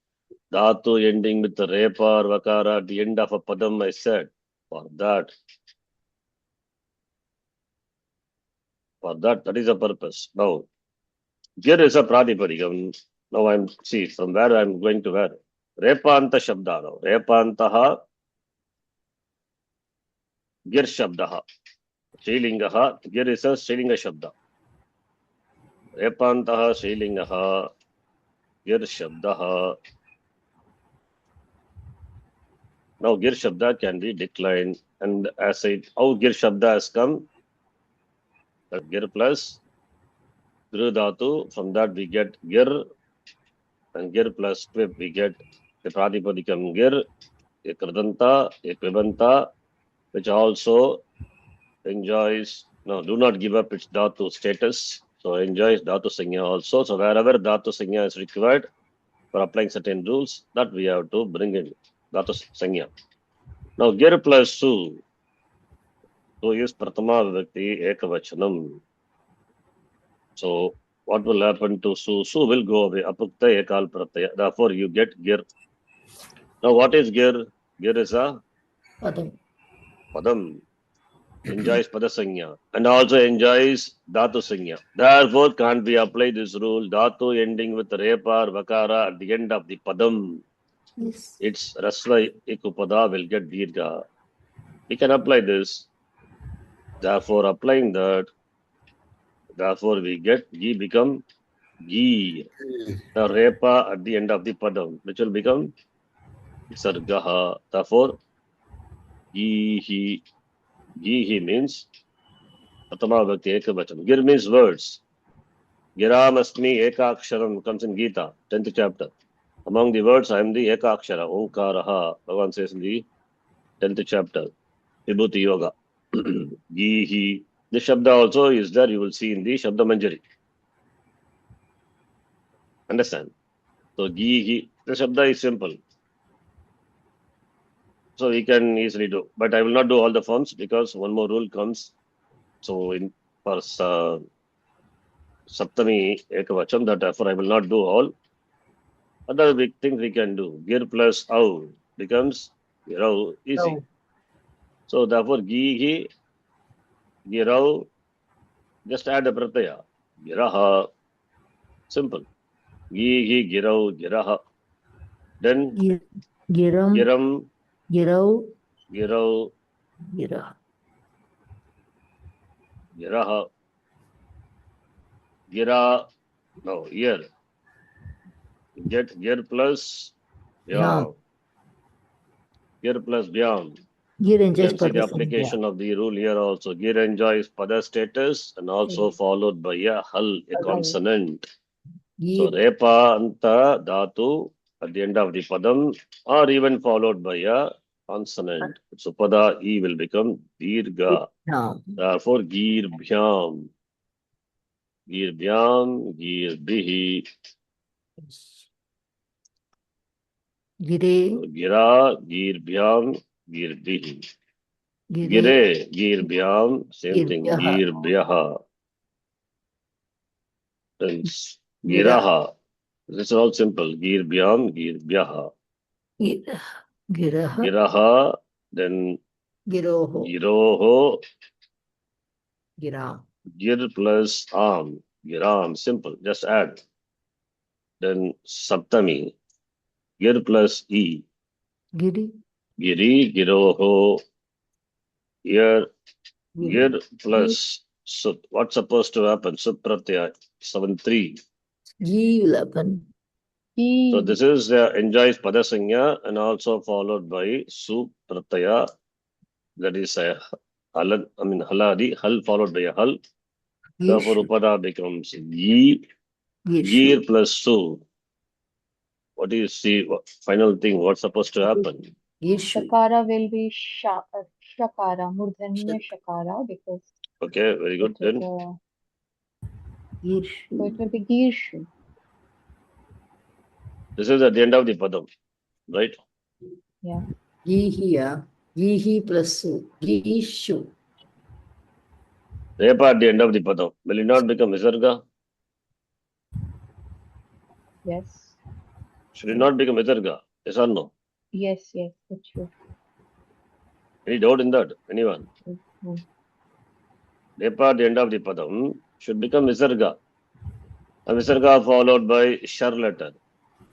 Speaker 1: Dhatu ending with the repa or vakara at the end of a padam, I said. For that, that is a purpose. Now, here is a pradipadikam. Now see from where I'm going to where. Repanta Shabda now. Repantaha Gir Shabdaha. Shrilingaha. Gir is a Shrilinga Shabda. Repantaha Shrilingaha Gir Shabdaha. Now Gir Shabda can be declined. And as how Gir Shabda has come, that Gir plus Gru Dhatu, from that we get Gir, and Gir plus Twip we get the Pratipadikam Gir, a Kradanta, a Kvibanta, which also enjoys, no, do not give up its Dhatu status, so enjoys Dhatu Sanya also. So wherever Dhatu Sanya is required for applying certain rules, that we have to bring in Dhatu Sanya. Now Gir plus Su, so is Pratama Vibhakti Ekavachanam. So what will happen to Su? Su will go away. Apukta Ekal Pratyaya. Therefore you get Gir. Now what is Gir? Gir is a
Speaker 2: Padam.
Speaker 1: Padam. Enjoys Padasanya and also enjoys Dhatu Sanya. Therefore can't be applied this rule. Dhatu ending with Repa or Vakara at the end of the Padam.
Speaker 2: Yes.
Speaker 1: Its Rasva Ikupada will get Dirga. We can apply this. Therefore applying that, therefore we get Gi become Gi. The Repa at the end of the Padam, which will become Sargaha. Therefore Gi means Pratama Vibhakti Ekavachanam. Gir means words. Giram Asmi Ekaksharam comes in Gita, 10th chapter. Among the words, I am the Ekakshara, Omkaraha. Bhagavan says in the 10th chapter, Vibhuti Yoga. Gihi. The Shabda also is there, you will see in the Shabda Manjari. Understand? So Gihi, the Shabda is simple. So we can easily do. But I will not do all the forms because one more rule comes. So in for Saptami Ekavacham, that therefore I will not do all. Other big things we can do. Gir plus Au becomes Girau, easy.
Speaker 2: Oh.
Speaker 1: So therefore Gihi, Girau, just add a Pratyaya. Giraha, simple. Gihi, Girau, Giraha. Then
Speaker 2: Giram.
Speaker 1: Giram,
Speaker 2: Girau.
Speaker 1: Girau,
Speaker 2: Gira.
Speaker 1: Giraha. Gira, no, here. Get Gir plus Vyam. Gir plus Vyam.
Speaker 2: Gir
Speaker 1: You
Speaker 2: enjoys
Speaker 1: can see the
Speaker 2: Padasanya.
Speaker 1: application of the rule here also. Gir enjoys Pada status and also followed by a Hal, a consonant. So Repa Anta Dhatu at the end of the Padam or even followed by a consonant. So Pada E will become Dirga.
Speaker 2: Now.
Speaker 1: Therefore Gir Bhyam. Gir Bhyam, Gir Bihi.
Speaker 2: Gire.
Speaker 1: Gira, Gir Bhyam, Gir Bihi. Gire, Gir Bhyam, same thing.
Speaker 2: Giryaha.
Speaker 1: Gir Bhyaha. Giraha. This is all simple. Gir Bhyam, Gir Bhyaha.
Speaker 2: Giraha.
Speaker 1: Giraha, then
Speaker 2: Giroho.
Speaker 1: Giroho,
Speaker 2: Giram.
Speaker 1: Gir plus Am. Giram, simple. Just add. Then Saptami. Gir plus E.
Speaker 2: Giri.
Speaker 1: Giri, Giroho. Here,
Speaker 2: Giri.
Speaker 1: Gir plus Sup. What's supposed to happen? Sup Pratyaya 7-3.
Speaker 2: G will happen.
Speaker 1: So this is enjoys Padasanya and also followed by Sup Pratyaya. That is a Haladi. Hal followed by a Hal. Therefore Upada becomes Gi. Gir plus Su. What do you see? Final thing, what's supposed to happen?
Speaker 2: Girshu.
Speaker 3: Shakara will be Shakara, Murdhaniya Shakara, because
Speaker 1: Okay, very good.
Speaker 3: it is
Speaker 1: Then
Speaker 3: so
Speaker 2: Girshu.
Speaker 3: it will be Girshu.
Speaker 1: this is at the end of the Padam, right?
Speaker 3: Yeah.
Speaker 2: Gihiya. Gihi plus Su. Gishu.
Speaker 1: Repa at the end of the Padam. Will it not become Visarga?
Speaker 3: Yes.
Speaker 1: Should it not become Visarga? Yes or no?
Speaker 3: Yes, that's true.
Speaker 1: Any doubt in that? Anyone?
Speaker 3: Mhm.
Speaker 1: Repa at the end of the Padam should become Visarga. And Visarga followed by shar letter.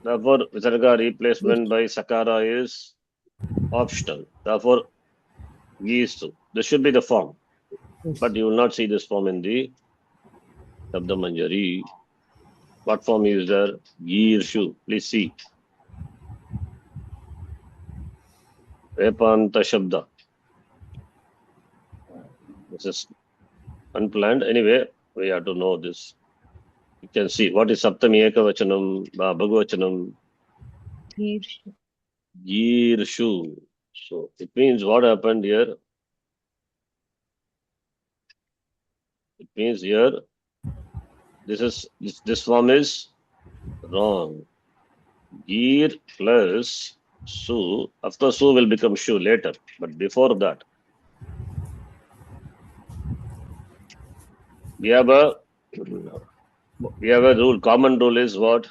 Speaker 1: Therefore, Visarga replacement by Sakara is optional. Therefore, Gisu. This should be the form.
Speaker 2: Yes.
Speaker 1: But you will not see this form in the Shabda Manjari. What form is there? Girshu. Please see. Repanta Shabda. This is unplanned. Anyway, we have to know this. You can see what is Saptami Ekavachanam, Bhagavachanam,
Speaker 3: Girshu.
Speaker 1: Girshu. So it means what happened here? It means here this form is wrong. Gir plus Su. Of course, Su will become Shu later, but before that, we have a rule. Common rule is what?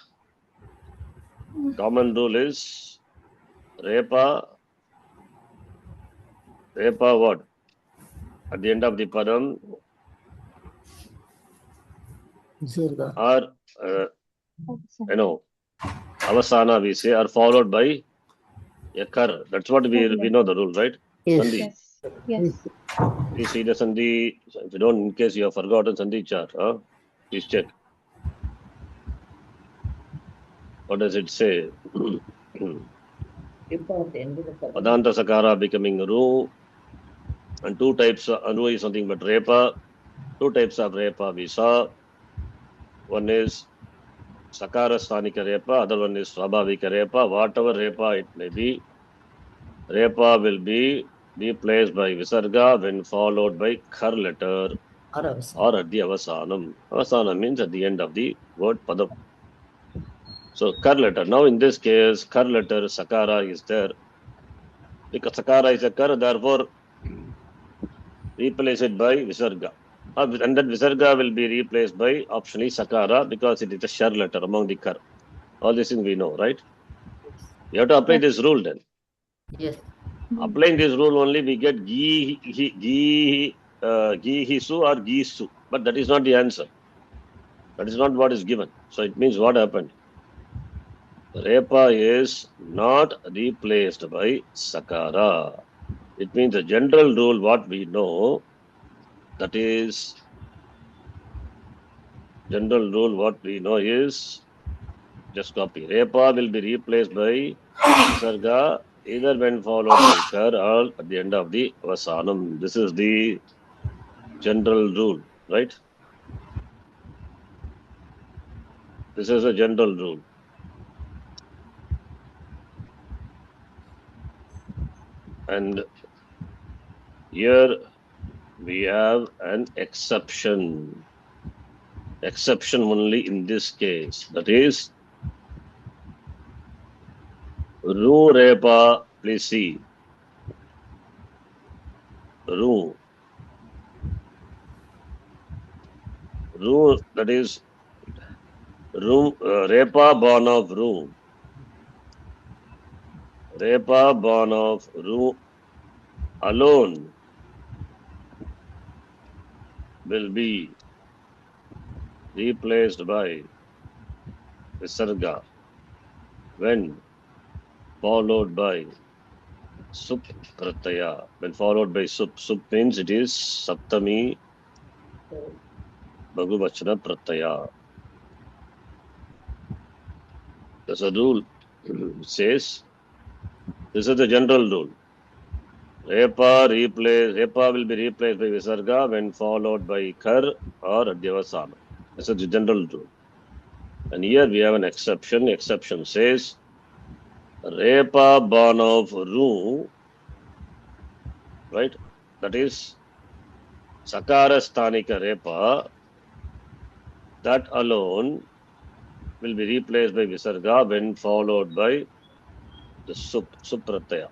Speaker 1: Common rule is Repa what? At the end of the padam
Speaker 2: Visarga.
Speaker 1: or Avasana we say are followed by a kar. That's what we know the rule, right?
Speaker 2: Yes.
Speaker 1: Sandhi.
Speaker 3: Yes. Yes.
Speaker 1: Please see the Sandhi. If you don't, in case you have forgotten Sandhi chart, please check. What does it say? Padanta Sakara becoming Ru. And two types of Anu is something but Repa. Two types of Repa we saw. One is Sakara Sthanika Repa, other one is Swabhavika Repa. Whatever Repa it may be, Repa will be replaced by Visarga when followed by Khar letter
Speaker 2: Or Avasana.
Speaker 1: or at the Avasanam. Avasana means at the end of the word Padam. So Khar letter. Now in this case, Khar letter Sakara is there. Because Sakara is a Khar, therefore replace it by Visarga. And that Visarga will be replaced by optionally Sakara because it is a Shar letter among the Khar. All these things we know, right? You have to apply this rule then.
Speaker 2: Yes.
Speaker 1: Applying this rule only we get Gihisu or Gisu. But that is not the answer. That is not what is given. So it means what happened? Repa is not replaced by Sakara. It means the general rule what we know, that is general rule what we know is, just copy. Repa will be replaced by Visarga either when followed by Kar or at the end of the Vasanam. This is the general rule, right? This is a general rule. And here we have an exception. Exception only in this case. That is Ru Repa, please see. Ru, that is Repa born of Ru. Repa born of Ru alone will be replaced by Visarga when followed by Sup Pratyaya. When followed by Sup. Sup means it is Saptami Bhagavachana Pratyaya. There's a rule. It says, this is the general rule. Repa will be replaced by Visarga when followed by Kar or Adyavasana. This is the general rule. And here we have an exception. Exception says, Repa born of Ru, right? That is Sakara Sthanika Repa, that alone will be replaced by Visarga when followed by the Suprataya,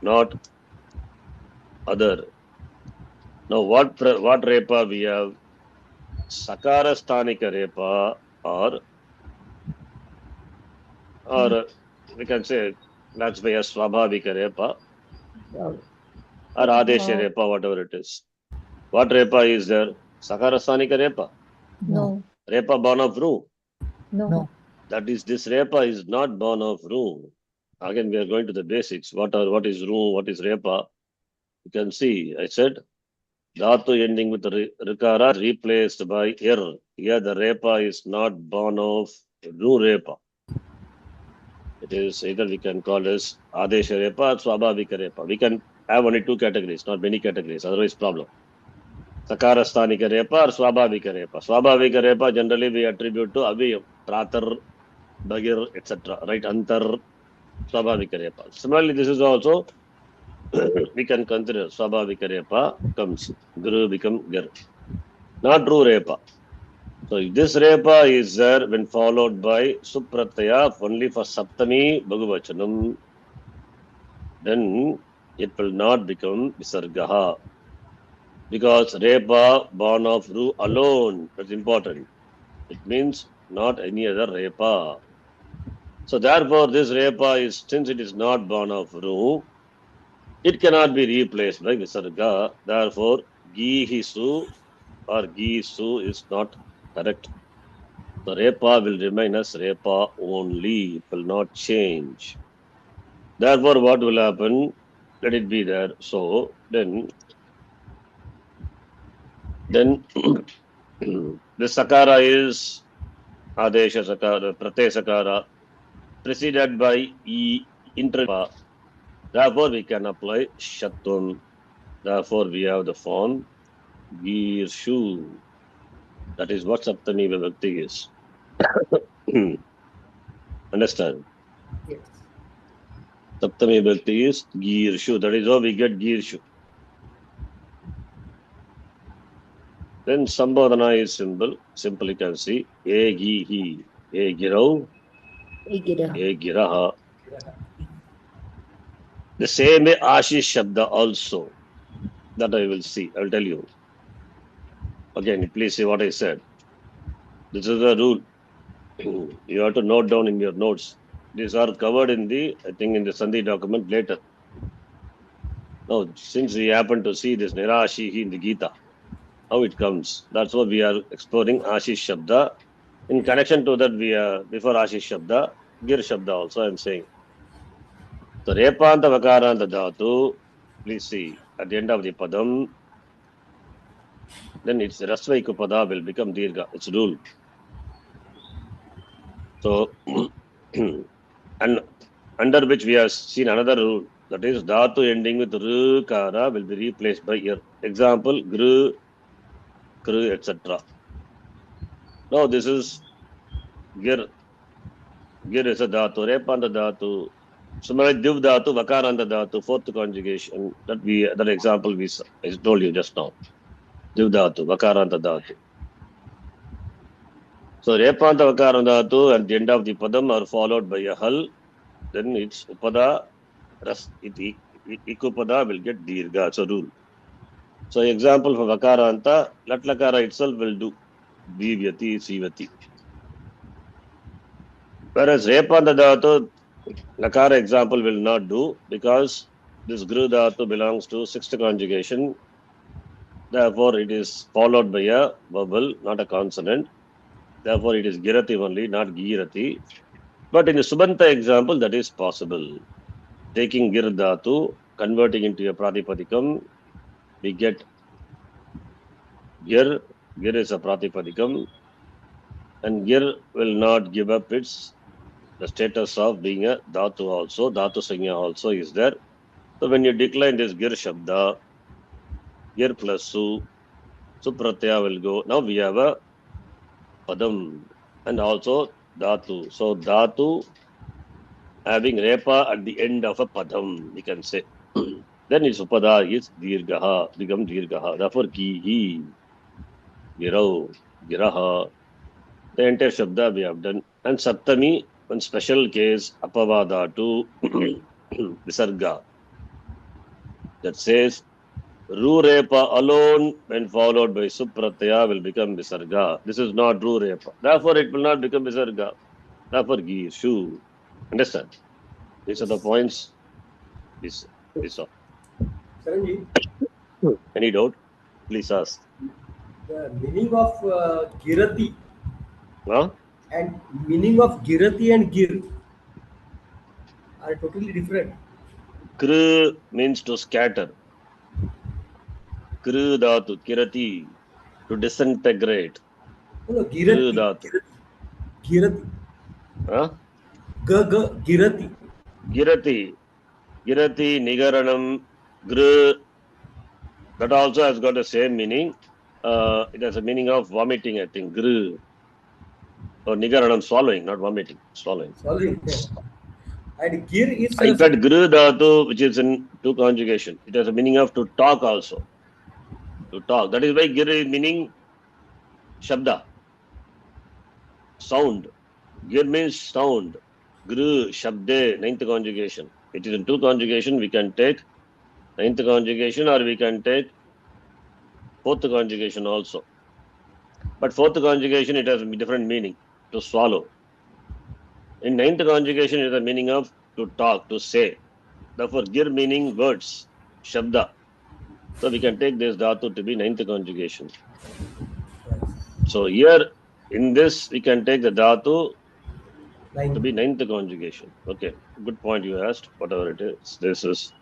Speaker 1: not other. Now what Repa we have? Sakara Sthanika Repa or we can say that's by a Swabhavika Repa or Adesha Repa, whatever it is. What Repa is there? Sakara Sthanika Repa.
Speaker 3: No.
Speaker 1: Repa born of Ru.
Speaker 5: No.
Speaker 2: No.
Speaker 1: That is, this repa is not born of ru. Again, we are going to the basics. What is ru? What is repa? You can see, I said, dhatu ending with rikara replaced by ir. Here, the repa is not born of ru repa. It is either we can call as adesha repa or swabhavika repa. We can have only two categories, not many categories. Otherwise, problem. Sakarasthanika repa or swabhavika repa. Swabhavika repa generally we attribute to aviyam, pratar, bagir, etc. Right? Antar, swabhavika repa. Similarly, this is also we can consider swabhavika repa comes. Guru become gir. Not true repa. So if this repa is there when followed by suprataya only for saptami bhagavachanam, then it will not become visargaha. Because repa born of ru alone, that's important. It means not any other repa. So therefore, this repa is, since it is not born of ru, it cannot be replaced by visarga. Therefore, gihisu or gisu is not correct. The repa will remain as repa only. It will not change. Therefore, what will happen? Let it be there. So then the sakara is adesha sakara, prate sakara, preceded by intra. Therefore, we can apply shatun. Therefore, we have the form girshu. That is what saptami vibhakti is. Understand?
Speaker 2: Yes.
Speaker 1: Saptami vibhakti is girshu. That is how we get girshu. Then sambodhana is simple. Simple you can see. E gihi, e girau,
Speaker 2: Gira.
Speaker 1: e giraha. The same way Ashish Shabda also. That I will see. I will tell you. Again, please see what I said. This is the rule. You have to note down in your notes. These are covered in the, I think, in the Sandhi document later. Now, since we happen to see this Nirashihi in the Gita, how it comes. That's what we are exploring Ashish Shabda. In connection to that, we are, before Ashish Shabda, Gir Shabda also I am saying. So, Repanta Vakaranta Dhatu, please see, at the end of the Padam, then its Rasvaiku Pada will become Dirga. It's rule. So, and under which we have seen another rule. That is, Dhatu ending with Rukara will be replaced by Ir. Example, Gru, Kru, etc. Now, this is Gir. Gir is a Dhatu, Repanta Dhatu. Similarly, Div Dhatu, Vakaranta Dhatu, fourth conjugation. That example I told you just now. Div Dhatu, Vakaranta Dhatu. So, Repanta Vakaranta Dhatu at the end of the Padam are followed by a Hal. Then it's Upada, Ikupada will get Dirga. It's a rule. So, example for Vakaranta, Latlakara itself will do Divyati, Sivati. Whereas Repanta Dhatu, Lakara example will not do because this Gru Dhatu belongs to sixth conjugation. Therefore, it is followed by a vowel, not a consonant. Therefore, it is Girati only, not Girati. But in the Subanta example, that is possible. Taking Gir Dhatu, converting into a Pratipadikam, we get Gir. Gir is a Pratipadikam. And Gir will not give up the status of being a Dhatu also. Dhatu Sanya also is there. So when you decline this Gir Shabda, Gir plus Su, Supratya will go. Now we have a Padam and also Dhatu. So Dhatu having Repa at the end of a Padam, we can say. Then its Upada is Dirgaha, become Dirgaha. Therefore, Gihi, Girau, Giraha. The entire Shabda we have done. And Saptami, one special case, Apavada to Visarga. That says, Ru Repa alone, when followed by Supratya, will become Visarga. This is not Ru Repa. Therefore, it will not become Visarga. Therefore, Gi, Shu. Understand? These are the points. This all.
Speaker 7: Saranji,
Speaker 1: Any doubt? Please ask.
Speaker 7: the meaning of Girati,
Speaker 1: Huh?
Speaker 7: And meaning of girati and gir are totally different.
Speaker 1: Kr means to scatter. Kr dhatu, kirati, to disintegrate.
Speaker 7: No,
Speaker 1: Kr
Speaker 7: girati.
Speaker 1: dhatu.
Speaker 7: Girati.
Speaker 1: Huh?
Speaker 7: Girati.
Speaker 1: Girati. Girati, nigaranam, gr. That also has got the same meaning. It has a meaning of vomiting, I think. Gr. Or nigaranam, swallowing, not vomiting, swallowing.
Speaker 7: Swallowing. And gir is
Speaker 1: In fact, gr dhatu, which is in two conjugation, it has a meaning of to talk also. To talk. That is why gir is meaning shabda, sound. Gir means sound. Gr, shabde, ninth conjugation. It is in two conjugation. We can take ninth conjugation or we can take fourth conjugation also. But fourth conjugation, it has a different meaning, to swallow. In ninth conjugation, it is the meaning of to talk, to say. Therefore, gir meaning words, shabda. So we can take this dhatu to be ninth conjugation. So here, in this, we can take the dhatu to be ninth conjugation. Okay, good point you asked, whatever it is. This is,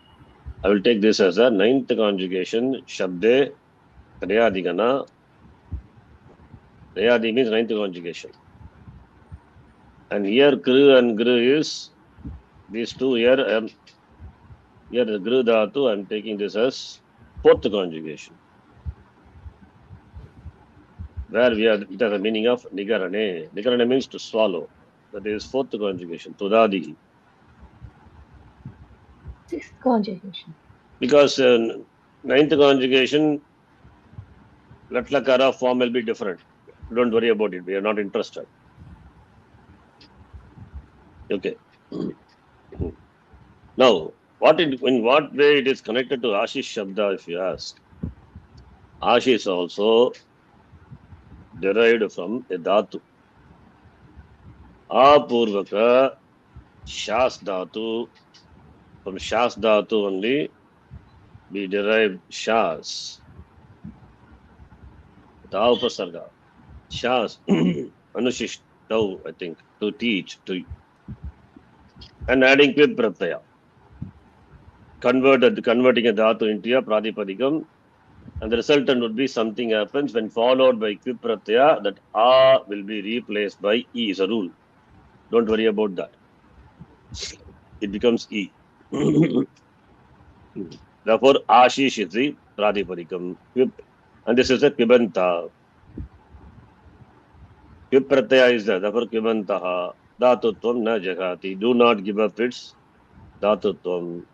Speaker 1: I will take this as a ninth conjugation, shabde, kriyadigana. Kriyadi means ninth conjugation. And here, kru and gru is, these two here, here the gru dhatu, I am taking this as fourth conjugation. Where we have, it has a meaning of nigarane. Nigarane means to swallow. That is fourth conjugation, tudadi.
Speaker 3: Sixth conjugation.
Speaker 1: Because ninth conjugation, latlakara form will be different. Don't worry about it. We are not interested. Okay. Now, in what way it is connected to Ashish Shabda, if you ask? Ashish is also derived from a dhatu. Apurvaka, Shas dhatu. From Shas dhatu only, we derive Shas. Ta upasarga. Shas, Anushishtau, I think, to teach, to, and adding kvip pratyaya. Converting a dhatu into a pradipadikam, and the resultant would be something happens when followed by kvip pratyaya, that a will be replaced by e is a rule. Don't worry about that. It becomes e. Therefore, ashish is the pradipadikam. Kvip, and this is a kvibanta. Kvip pratyaya is there. Therefore, kvibantaha. Dhatutvam na jagati. Do not give up its dhatutvam.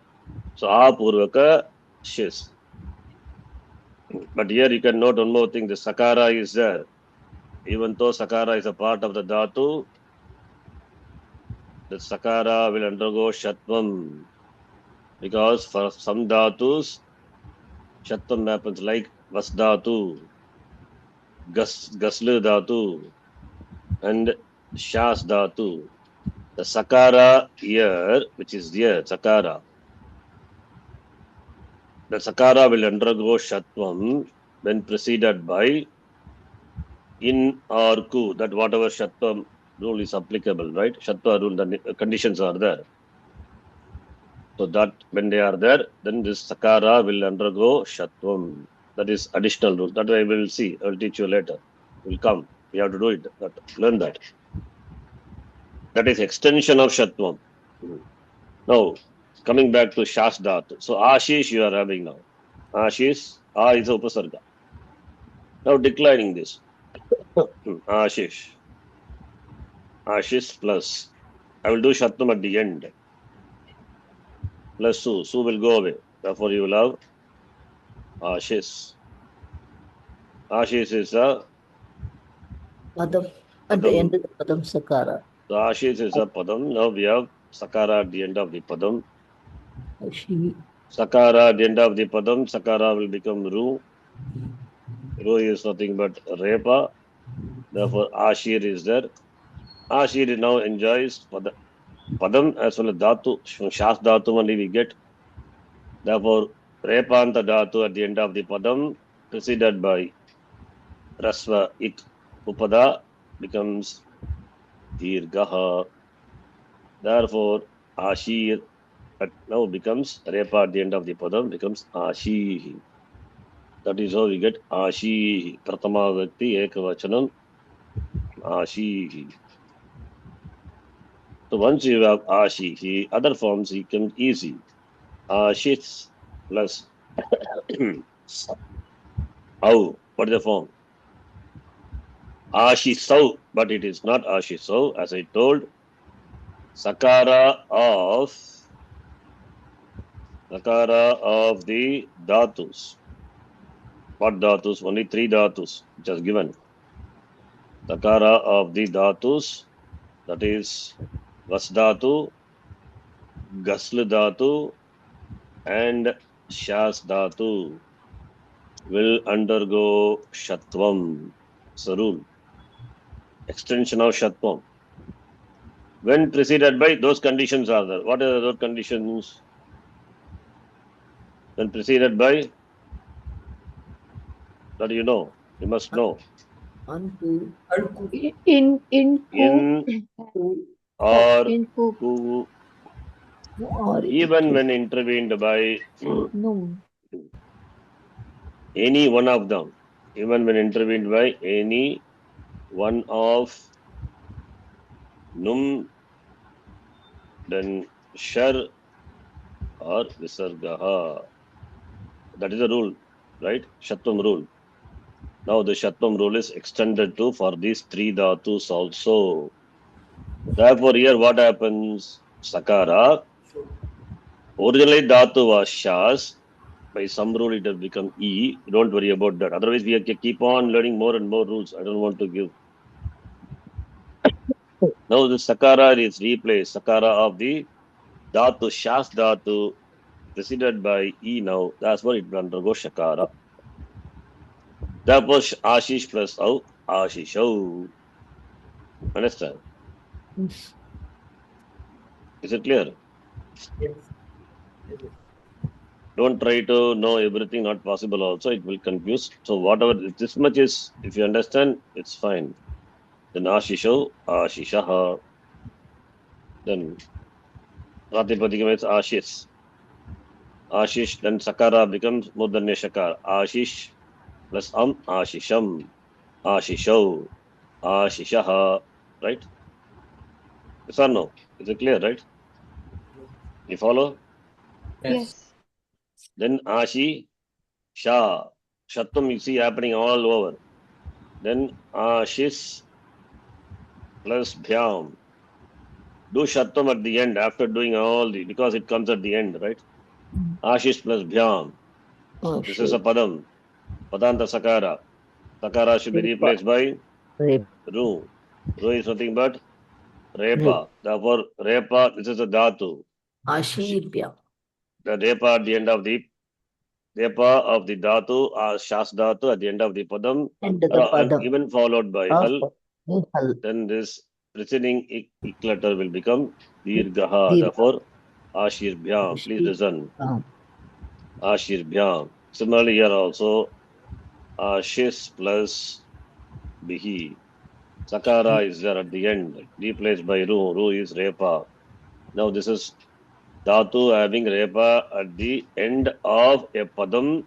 Speaker 1: So, apurvaka shis. But here you can note one more thing. The sakara is there. Even though sakara is a part of the dhatu, the sakara will undergo shatvam. Because for some dhatus, shatvam happens like vas dhatu, gaslu dhatu, and shas dhatu. The sakara here, which is here, sakara, the sakara will undergo shatvam when preceded by in or ku, that whatever shatvam rule is applicable, right? Shatva rule, the conditions are there. So that when they are there, then this sakara will undergo shatvam. That is additional rule. That I will see. I will teach you later. Will come. We have to do it. Learn that. That is extension of shatvam. Now, coming back to Shas Dhatu. So Ashish you are having now. Ashish, A is Upasarga. Now declining this. Ashish. Ashish plus. I will do Shatvam at the end. Plus Su. Su will go away. Therefore you will have Ashish. Ashish is a
Speaker 2: Padam. At the end of the Padam Sakara.
Speaker 1: So Ashish is a Padam. Now we have Sakara at the end of the Padam.
Speaker 2: Ashi.
Speaker 1: Sakara at the end of the Padam. Sakara will become Ru. Ru is nothing but Repa. Therefore Ashir is there. Ashir now enjoys Padam as well as Dhatu. From Shas Dhatu only we get. Therefore Repanta Dhatu at the end of the Padam preceded by Rasva Ik Upada becomes dirgaha. Therefore, ashir now becomes repa at the end of the padam becomes ashi. That is how we get ashi. Pratama Vyakti Ekavachanam ashi. So once you have ashi, other forms become easy. Ashis plus au. What is the form? Ashisau, but it is not Ashisau. As I told, Sakara of the dhatus. What dhatus? Only 3 dhatus, which is given. Sakara of the dhatus, that is Vasdhatu, Gasl dhatu, and Shas dhatu will undergo Shatvam. It's a rule. Extension of Shatvam. When preceded by those conditions are there. What are those conditions? When preceded by, that you know, you must know.
Speaker 2: Unto.
Speaker 3: In
Speaker 1: In
Speaker 2: Who.
Speaker 1: or
Speaker 3: in who
Speaker 1: who,
Speaker 2: Or
Speaker 1: even when intervened by
Speaker 3: no.
Speaker 1: any one of them, even when intervened by any one of num, then shar or visargaha. That is the rule, right? Shatvam rule. Now the Shatvam rule is extended to for these 3 dhatus also. Therefore, here what happens? Sakara. Originally dhatu was shas. By some rule it has become E. Don't worry about that. Otherwise, we have to keep on learning more and more rules. I don't want to give. Now the Sakara is replaced. Sakara of the dhatu, shas dhatu, preceded by E now. That's why it will undergo Shakara. Therefore, Ashish plus Au, Ashishau. Understand? Is it clear?
Speaker 7: Yes.
Speaker 1: Don't try to know everything, not possible also. It will confuse. So whatever, this much is, if you understand, it's fine. Then Ashishau, Ashishaha. Then Pratipadikam is Ashish. Ashish, then Sakara becomes Mudanya Shakar. Ashish plus Ashisham. Ashishau. Ashishaha. Right? Yes or no? Is it clear, right? You follow?
Speaker 3: Yes.
Speaker 1: Then Ashi, Shah. Shattam you see happening all over. Then Ashis plus Bhyam. Do Shattam at the end after doing all the, because it comes at the end, right? Ashish plus Bhyam. This is a Padam. Padanta Sakara. Sakara should be replaced by Ru. Ru is nothing but Repa. Therefore, Repa, this is a Dhatu.
Speaker 2: Ashirpya.
Speaker 1: The Repa at the end of the Repa of the Dhatu or Shas Dhatu at the end of the Padam,
Speaker 2: And the
Speaker 1: and
Speaker 2: Padam.
Speaker 1: even followed by Hal,
Speaker 2: Hal.
Speaker 1: then this preceding ik letter will become Dirgaha.
Speaker 2: Dirgha.
Speaker 1: Therefore, Ashir Bhyam. Please listen. Ashir Bhyam. Similarly, here also Ashis plus Bihi. Sakara is there at the end, replaced by Ru. Ru is Repa. Now this is Dhatu having Repa at the end of a Padam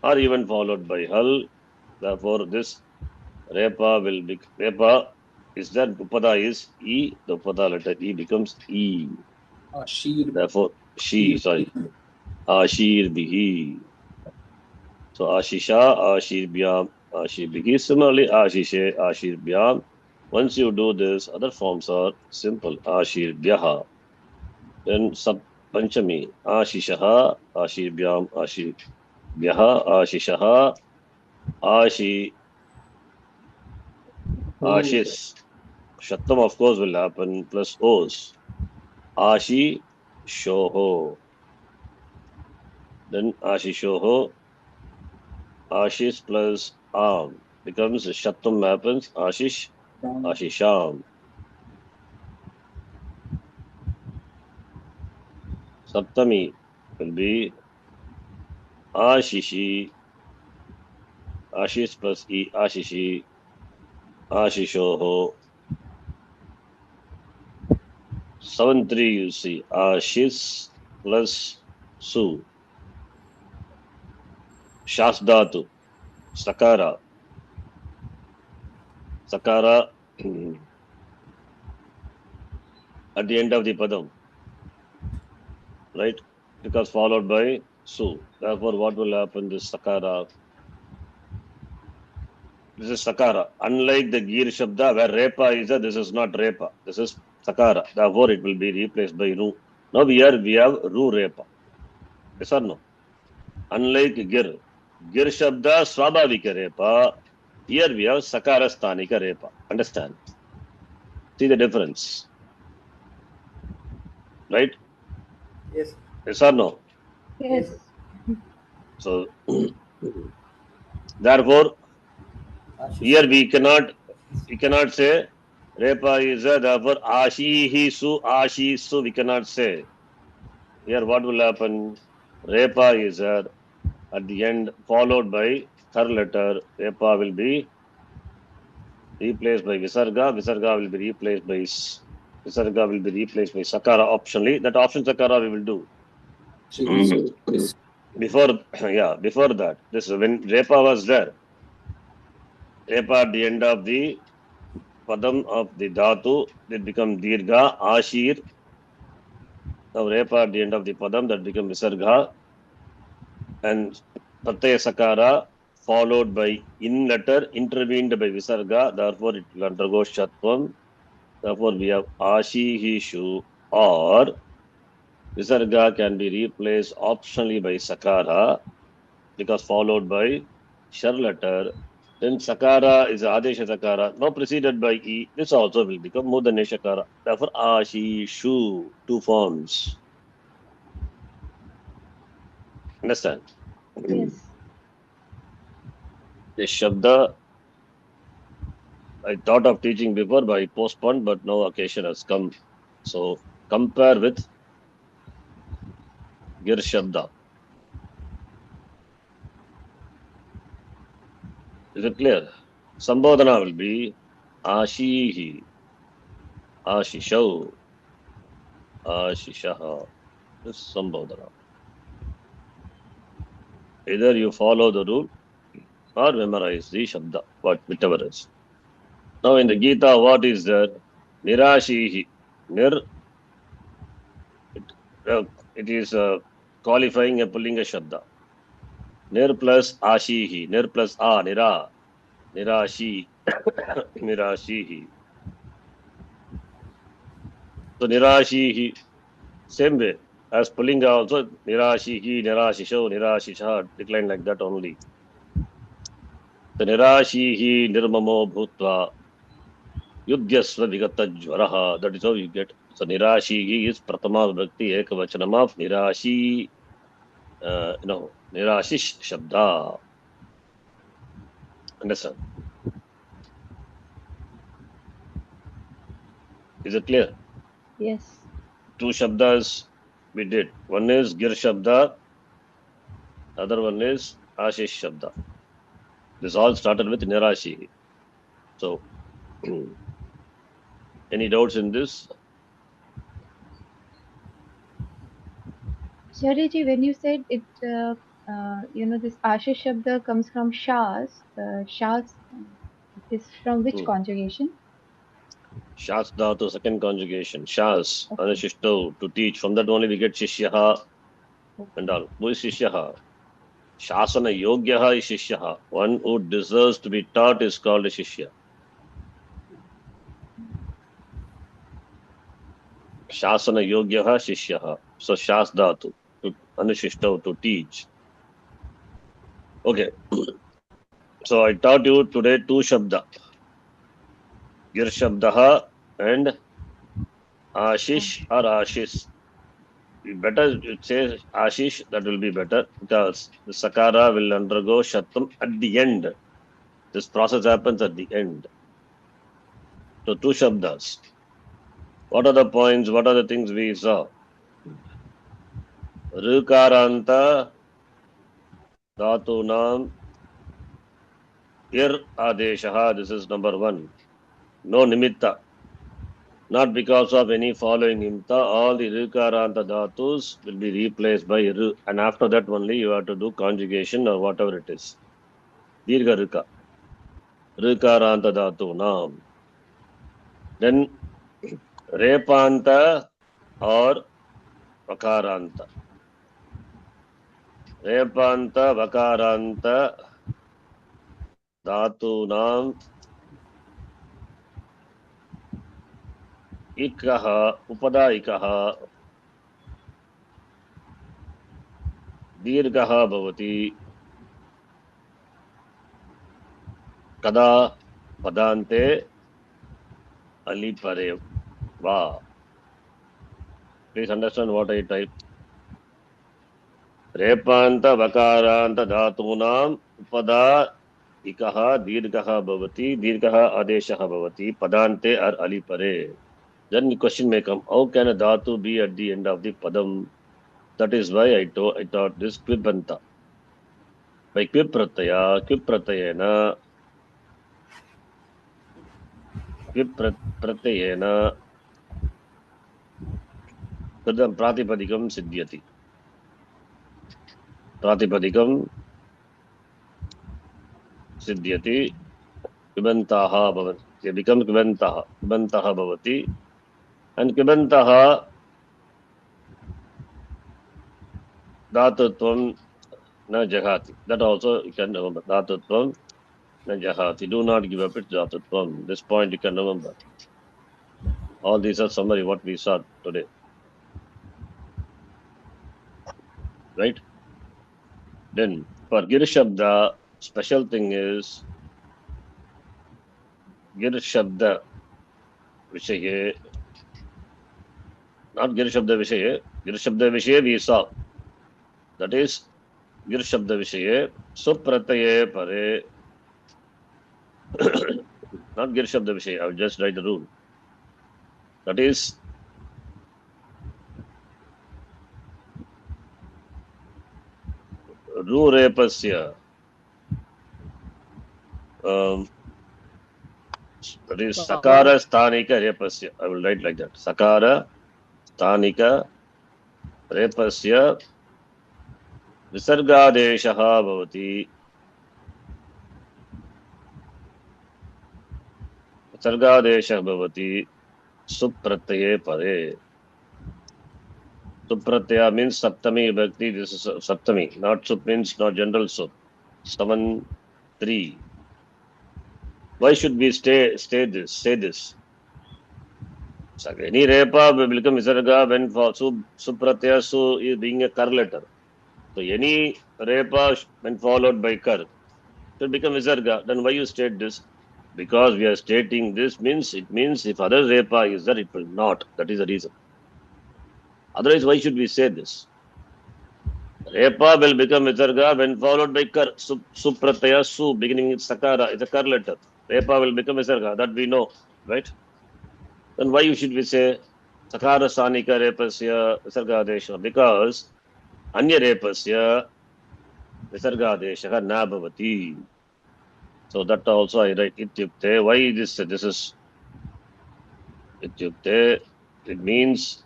Speaker 1: or even followed by Hal. Therefore, this Repa will be Repa is that Upada is E. The Upada letter E becomes E.
Speaker 6: Ashir.
Speaker 1: Therefore, Ashir Bihi. So Ashisha, Ashir Bhyam, Ashir Bihi. Similarly, Ashishe, Ashir Bhyam. Once you do this, other forms are simple. Ashir Bhyaha. Then Sab Panchami. Ashishaha, Ashir Bhyam, Ashir Bhyaha, Ashishaha, Ashis. Shattam, of course, will happen plus O's. Ashi Shoho. Then Ashi Shoho. Ashish plus Am becomes Shattam happens Ashish, Ashisham. Saptami will be Ashishi, Ashish plus E, Ashishi, Ashishoho, 7-3 you see. Ashis plus Su. Shasdatu. Sakara. Sakara at the end of the padam. Right? Because followed by Su. Therefore, what will happen? This Sakara. This is Sakara. Unlike the Gir Shabda where Repa is there, this is not Repa. This is Sakara. Therefore, it will be replaced by Ru. Now here we have Ru Repa. Yes or no? Unlike Gir. Gir Shabda Swabhavika Repa. Here we have Sakara Sthanika Repa. Understand? See the difference. Right?
Speaker 7: Yes.
Speaker 1: Yes or no?
Speaker 3: Yes.
Speaker 1: So, therefore, here we cannot say Repa is a, therefore Ashihi Su, we cannot say. Here what will happen? Repa is a, at the end followed by third letter. Repa will be replaced by Visarga. Visarga will be replaced by Sakara optionally. That option Sakara we will do. Before that, this when Repa was there. Repa at the end of the padam of the dhatu, it becomes dirgha, ashir. Now Repa at the end of the padam, that becomes visarga. And pratyaya sakara followed by in letter intervened by visarga. Therefore, it will undergo shatvam. Therefore, we have ashihishu, or visarga can be replaced optionally by sakara because followed by shar letter. Then Sakara is Adesha Sakara, now preceded by E. This also will become Mudane Shakara. Therefore, Ashishu, two forms. Understand?
Speaker 3: Yes.
Speaker 1: The Shabda, I thought of teaching before, but I postponed, but no occasion has come. So, compare with Gir Shabda. Is it clear? Sambodhana will be Ashihi, Ashishau, Ashishaha. This is Sambodhana. Either you follow the rule or memorize the Shabda, whichever is. Now in the Gita, what is there? Nirashihi. It is qualifying a Pullinga Shabda. Nir plus Ashihi. Nir plus A, Nira. Nirashi. Nirashihi. So Nirashihi. Same way. As Pullinga also, Nirashihi, Nirashisho, Nirashisha. Decline like that only. The Nirashihi Nirmamo Bhutva. Yudhyasva Vigata Jvaraha. That is how you get. So Nirashihi is Pratama Vibhakti Ekavachanam of Nirashi. Nirashish Shabda. Understand? Is it clear?
Speaker 3: Yes.
Speaker 1: Two Shabdas we did. One is Gir Shabda, other one is Ashish Shabda. This all started with Nirashi. So, any doubts in this?
Speaker 3: Shariji, when you said it, this Ashish Shabda comes from Shas. Shas is from which conjugation?
Speaker 1: Shas Dhatu, second conjugation. Shas, Anashishto, to teach. From that only we get Shishyaha and all. Who is Shishyaha? Shasana Yogyaha is Shishyaha. One who deserves to be taught is called a Shishya. Shasana Yogyaha Shishyaha. So Shas Dhatu, to Anashishto, to teach. Okay. So I taught you today two Shabda. Gir Shabdaha and Ashish or Ashish. Better say Ashish, that will be better because the Sakara will undergo Shatam at the end. This process happens at the end. So two Shabdas. What are the points? What are the things we saw? Rukaranta Dhatunam Ir Adeshaha. This is number one. No Nimitta. Not because of any following imta, all the rikaranta dhatus will be replaced by ru, and after that only you have to do conjugation or whatever it is. Dirgha rika, rikaranta dhatu nam. Then repanta or vakaranta. Repanta vakaranta dhatu nam ikaha upada ikaha dirgaha bhavati kada padante alipare va. Please understand what I type. Repanta vakaranta dhatunam upada ikaha dirgaha bhavati dirgaha adeshaha bhavati padante ar alipare. Then the question may come, how can a dhatu be at the end of the padam? That is why I taught this kvibanta. By kvib pratyayena, tadam pratipadikam siddhyati. Pratipadikam siddhyati, kvibantaha bhavanti. They become kvibantaha bhavati. And kvibantaha dhatutvam na jahati. That also you can remember. Dhatutvam na jahati. Do not give up its dhatutvam. This point you can remember. All these are summary what we saw today. Right? Then for Gir Shabda, special thing is Gir Shabda Vishaye. Not Gir Shabda Vishaye. Gir Shabda Vishaye we saw. That is Gir Shabda Vishaye. Suprataye Pare. Not Gir Shabda Vishaye. I will just write the rule. That is Ru Repasya. That is Sakara Sthanika Repasya. I will write like that. Sakara Sthanika Repasya Visargadeshaha Bhavati. Visargadeshaha Bhavati Suprataye Pare. Supratya means Saptami Vibhakti. This is Saptami. Not Sup means not general Sup. 7, 3. Why should we say this? So any repa will become Visarga when for Supratya Su is being a kar letter. So any repa when followed by kar should become Visarga. Then why you state this? Because we are stating this means it means if other repa is there, it will not. That is the reason. Otherwise, why should we say this? Repa will become Visarga when followed by kar. Supratya Su beginning with Sakara is a kar letter. Repa will become Visarga. That we know, right? Then why should we say Sakara Sanika Repasya Visargadesha? Because Anya Repasya Visargadesha na bhavati. So that also I write Ityukte. Why this is Ityukte? It means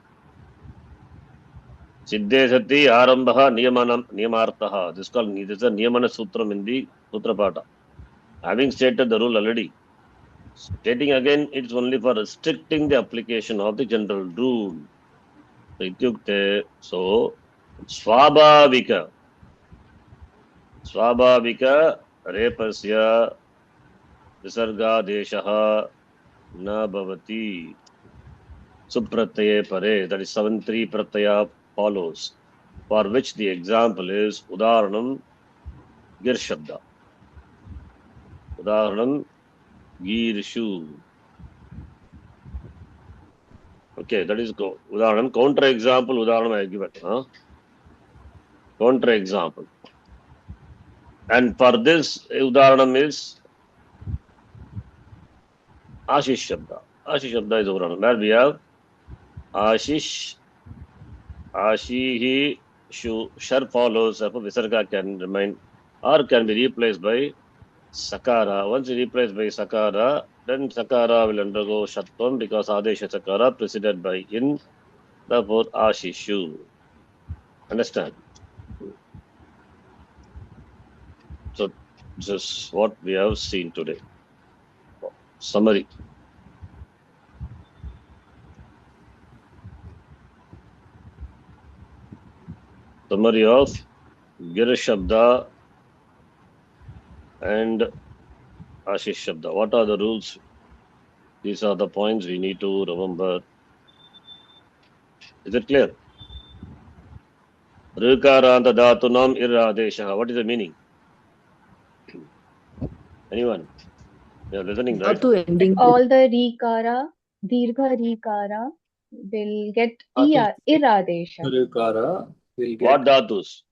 Speaker 1: Siddhe Sati Arambaha Niyamartaha. This is a Niyamana Sutram in the Sutrapata. Having stated the rule already, stating again, it's only for restricting the application of the general rule. So, Swabhavika Repasya Visarga Deshaha Na Bhavati Suprataye Pare. That is 7-3 Prataya follows, for which the example is Udaharanam Gir Shabda. Udaharanam Girshu. Okay, that is Udaharanam. Counter example, Udaharanam I give it. Counter example. And for this, Udaharanam is Ashish Shabda. Ashish Shabda is Udaharanam. Where we have Ashish, Ashihi, Shu, Shar follows, therefore Visarga can remain or can be replaced by Sakara. Once replaced by Sakara, then Sakara will undergo Shatvam because Adesha Sakara preceded by in, therefore Ashishu. Understand? So this is what we have seen today. Summary. Summary of Gira Shabda and Ashish Shabda. What are the rules? These are the points we need to remember. Is it clear? Rukaranta Dhatunam Iradesha. What is the meaning? Anyone? You are listening, right?
Speaker 2: Dhatu ending with
Speaker 3: All the Rikara, Dirgha Rikara will get Iradesha.
Speaker 6: Rikara will
Speaker 1: What
Speaker 6: get
Speaker 1: dhatus?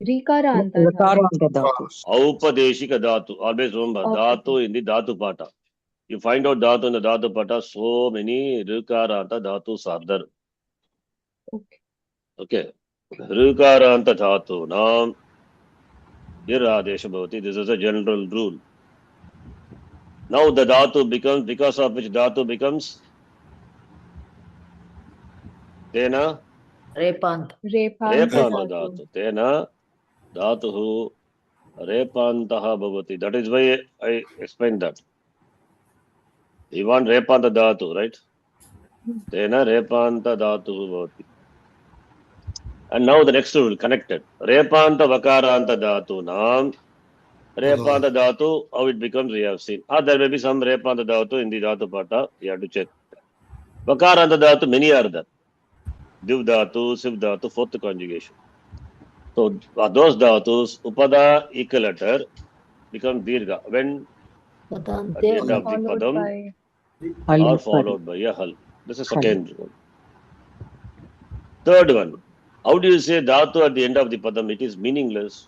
Speaker 3: Rikara anta dhatu.
Speaker 2: Rakaranta dhatus.
Speaker 1: Aupadeshika dhatu. Always remember, dhatu in the dhatu pata. You find out dhatu in the dhatu pata, so many Rukaranta dhatus are there.
Speaker 3: Okay.
Speaker 1: Okay. Rukaranta dhatu. Now, Iradesha bhavati. This is a general rule. Now the dhatu becomes, because of which dhatu becomes Tena
Speaker 2: Repant.
Speaker 3: Repanta
Speaker 1: Repanta
Speaker 3: dhatu.
Speaker 1: dhatu. Tena dhatuhu Repantaha bhavati. That is why I explained that. You want Repanta dhatu, right? Tena Repanta dhatuhu bhavati. And now the next rule connected. Repanta Vakaranta dhatu nam. Repanta dhatu, how it becomes, we have seen. There may be some Repanta dhatu in the dhatu pata. You have to check. Vakaranta dhatu, many are there. Div dhatu, Siv dhatu, fourth conjugation. So those dhatus, Upada equal letter, become Dirgha. When at the
Speaker 2: Padante
Speaker 1: end of the
Speaker 3: Followed
Speaker 1: padam
Speaker 3: by
Speaker 1: or followed by a hal. This is second one. Third one. How do you say dhatu at the end of the padam? It is meaningless.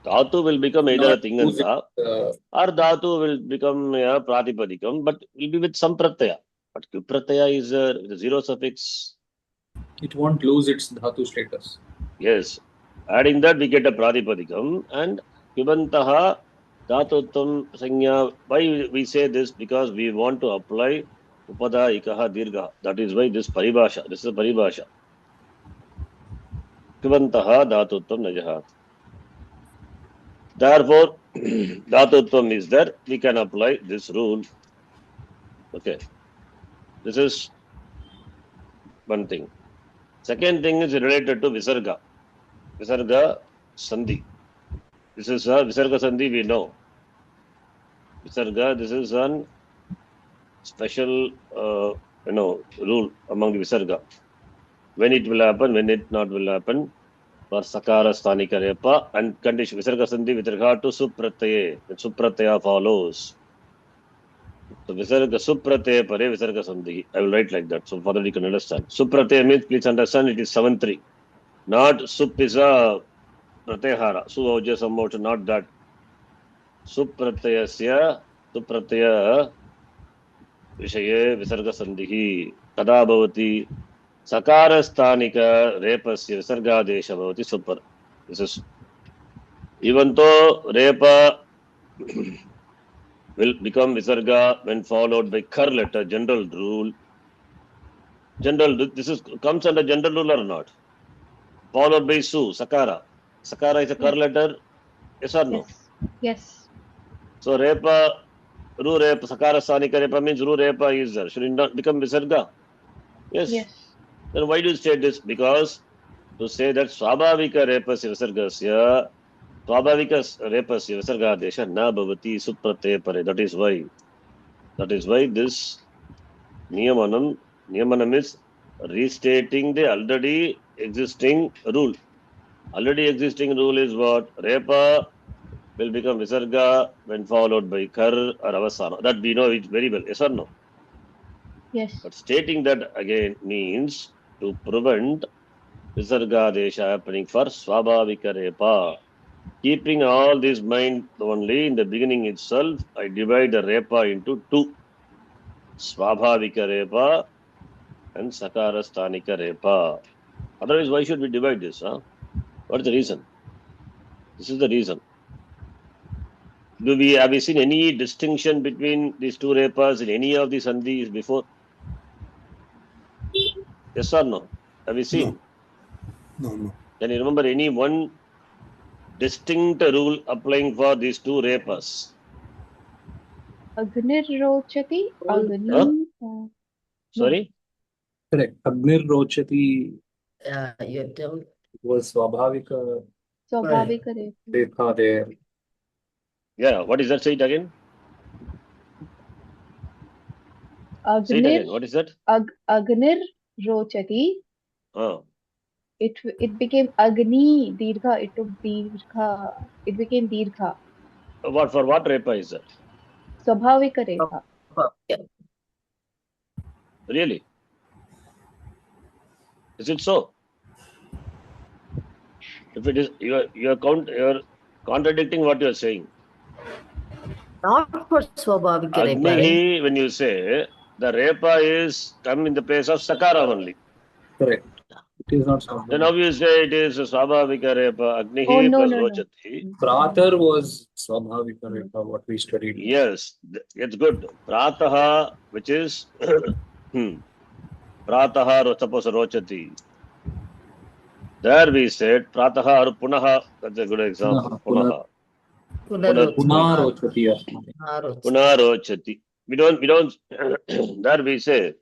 Speaker 1: Dhatu will become either a
Speaker 6: not lose
Speaker 1: tinganta
Speaker 6: it,
Speaker 1: or dhatu will become a pratipadikam, but will be with some pratyaya. But pratyaya is a zero suffix.
Speaker 6: it won't lose its dhatu status.
Speaker 1: Yes. Adding that, we get a pratipadikam and kibantaha dhatutam sanya. Why we say this? Because we want to apply upada ikaha dirgha. That is why this paribhasha. This is a paribhasha. Kibantaha dhatutam najaha. Therefore, dhatutvam is there. We can apply this rule. Okay. This is one thing. Second thing is related to Visarga. Visarga Sandhi. This is a Visarga Sandhi we know. Visarga, this is an special rule among the Visarga. When it will happen, when it not will happen. For Sakara Sthanika Repa and condition Visarga Sandhi with regard to Supratyaya. When Supratyaya follows. So Visarga Supratyaya Pare Visarga Sandhi. I will write like that so further you can understand. Supratyaya means, please understand, it is 7-3. Not Sup is a Pratyahara. Su Auja Sammocha, not that. Supratyayasya Supratyaya Vishaye Visarga Sandhi. Kada Bhavati Sakarasthanika Repasya Visargadesha Bhavati Super. This is, even though Repa will become Visarga when followed by Kar letter, general rule. This is comes under general rule or not? Followed by Su, Sakara. Sakara is a Kar letter, yes or no?
Speaker 3: yes. Yes.
Speaker 1: So Repa, Ru Repa, Sakara Sthanika Repa means Ru Repa is there. Should it not become Visarga? Yes.
Speaker 3: Yes.
Speaker 1: Then why do you state this? Because to say that Swabhavika Repasya Visargasya, Swabhavika Repasya Visargadesha na bhavati supratyaya pare. That is why this Niyamanam is restating the already existing rule. Already existing rule is what? Repa will become Visarga when followed by Kar or Avasana. That we know it very well. Yes or no?
Speaker 3: Yes.
Speaker 1: But stating that again means to prevent Visargadesha happening for Swabhavika Repa. Keeping all this mind only, in the beginning itself, I divide the Repa into two. Swabhavika Repa and Sakarasthanika Repa. Otherwise, why should we divide this? What is the reason? This is the reason. have we seen any distinction between these two repas in any of the sandhis before? Yes or no? Have we seen?
Speaker 4: No.
Speaker 1: Can you remember any one distinct rule applying for these two repas?
Speaker 3: Agnir rochati,
Speaker 2: All-
Speaker 3: Agni.
Speaker 1: Sorry?
Speaker 6: Correct. Agnir Rochati
Speaker 2: Yeah, you have told.
Speaker 6: was Swabhavika
Speaker 3: Swabhavika Refa.
Speaker 6: Rekha there.
Speaker 1: Yeah, what is that? Say it again. Say it
Speaker 3: Agnir,
Speaker 1: again. What is that?
Speaker 3: Agnir rochati.
Speaker 1: Oh.
Speaker 3: It became Agni Dirgha. It took Dirgha. It became Dirgha.
Speaker 1: For what repa is that?
Speaker 3: Swabhavika Refa.
Speaker 2: Yeah.
Speaker 1: Really? Is it so? If it is, you're contradicting what you're saying.
Speaker 2: Not for Swabhavika Repa.
Speaker 1: Agnihi, when you say, the repa is come in the place of sakara only.
Speaker 6: Correct. It is not
Speaker 1: Then
Speaker 6: Swabhavika.
Speaker 1: how you say it is Swabhavika repa, Agnihi
Speaker 3: Oh, no,
Speaker 1: plus
Speaker 3: no, no.
Speaker 1: Rochati.
Speaker 6: Pratar was Swabhavika Rekha, what we studied.
Speaker 1: Yes, it's good. Prataha, which is Prataha, suppose Rochati. There we said Prataha or Punaha. That's a good example. Punaha.
Speaker 6: Puna Rochati.
Speaker 1: Puna Rochati. We don't. There we say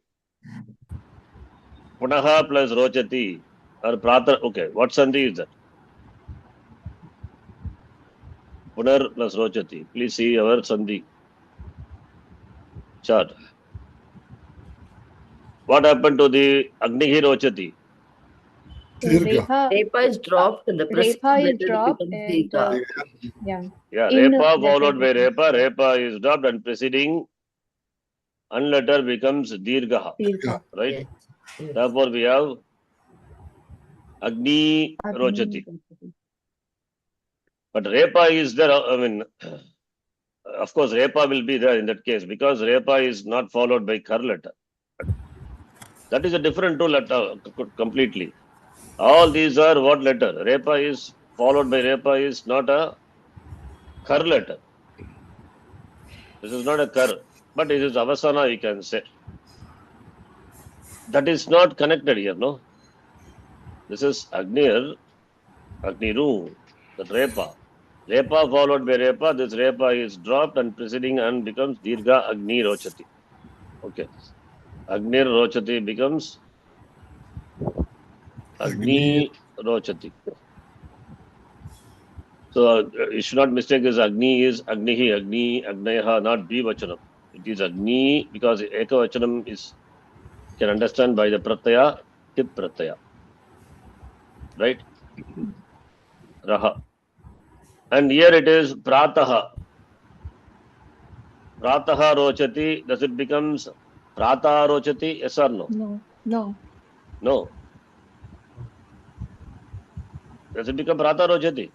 Speaker 1: Punaha plus Rochati or Prata. Okay, what sandhi is that? Punar plus Rochati. Please see our sandhi chart. What happened to the Agnihi Rochati?
Speaker 4: Dirgha.
Speaker 2: Repa is dropped and the
Speaker 3: Repa
Speaker 2: preceding
Speaker 3: is
Speaker 2: letter
Speaker 3: dropped
Speaker 2: becomes
Speaker 3: and
Speaker 2: Dirgha.
Speaker 3: yeah.
Speaker 1: Yeah,
Speaker 3: In
Speaker 1: Repa
Speaker 3: letter
Speaker 1: followed by
Speaker 3: becomes
Speaker 1: Repa. Repa is dropped and preceding unletter becomes Dirgha.
Speaker 3: Dirgha.
Speaker 1: Right?
Speaker 2: Yes.
Speaker 1: Therefore, we have Agni Rochati. But Repa is there, I mean, of course, Repa will be there in that case because Repa is not followed by Kar letter. That is a different two letter completely. All these are what letter? Repa is followed by Repa is not a Kar letter. This is not a Kar, but it is Avasana, you can say. That is not connected here, no? This is Agnir, Agniru, that Repa. Repa followed by Repa, this Repa is dropped and preceding and becomes Dirgha Agni Rochati. Okay. Agnir Rochati becomes Agni Rochati. So you should not mistake this Agni is Agnihi, Agni, Agnayaha, not Dvivachanam. It is Agni because Ekavachanam is can understand by the Pratyaya, Tip Pratyaya. Right? Raha. And here it is Prataha. Prataha Rochati, does it becomes Prataha Rochati? Yes or no?
Speaker 3: No.
Speaker 1: No. Does it become Prataha Rochati?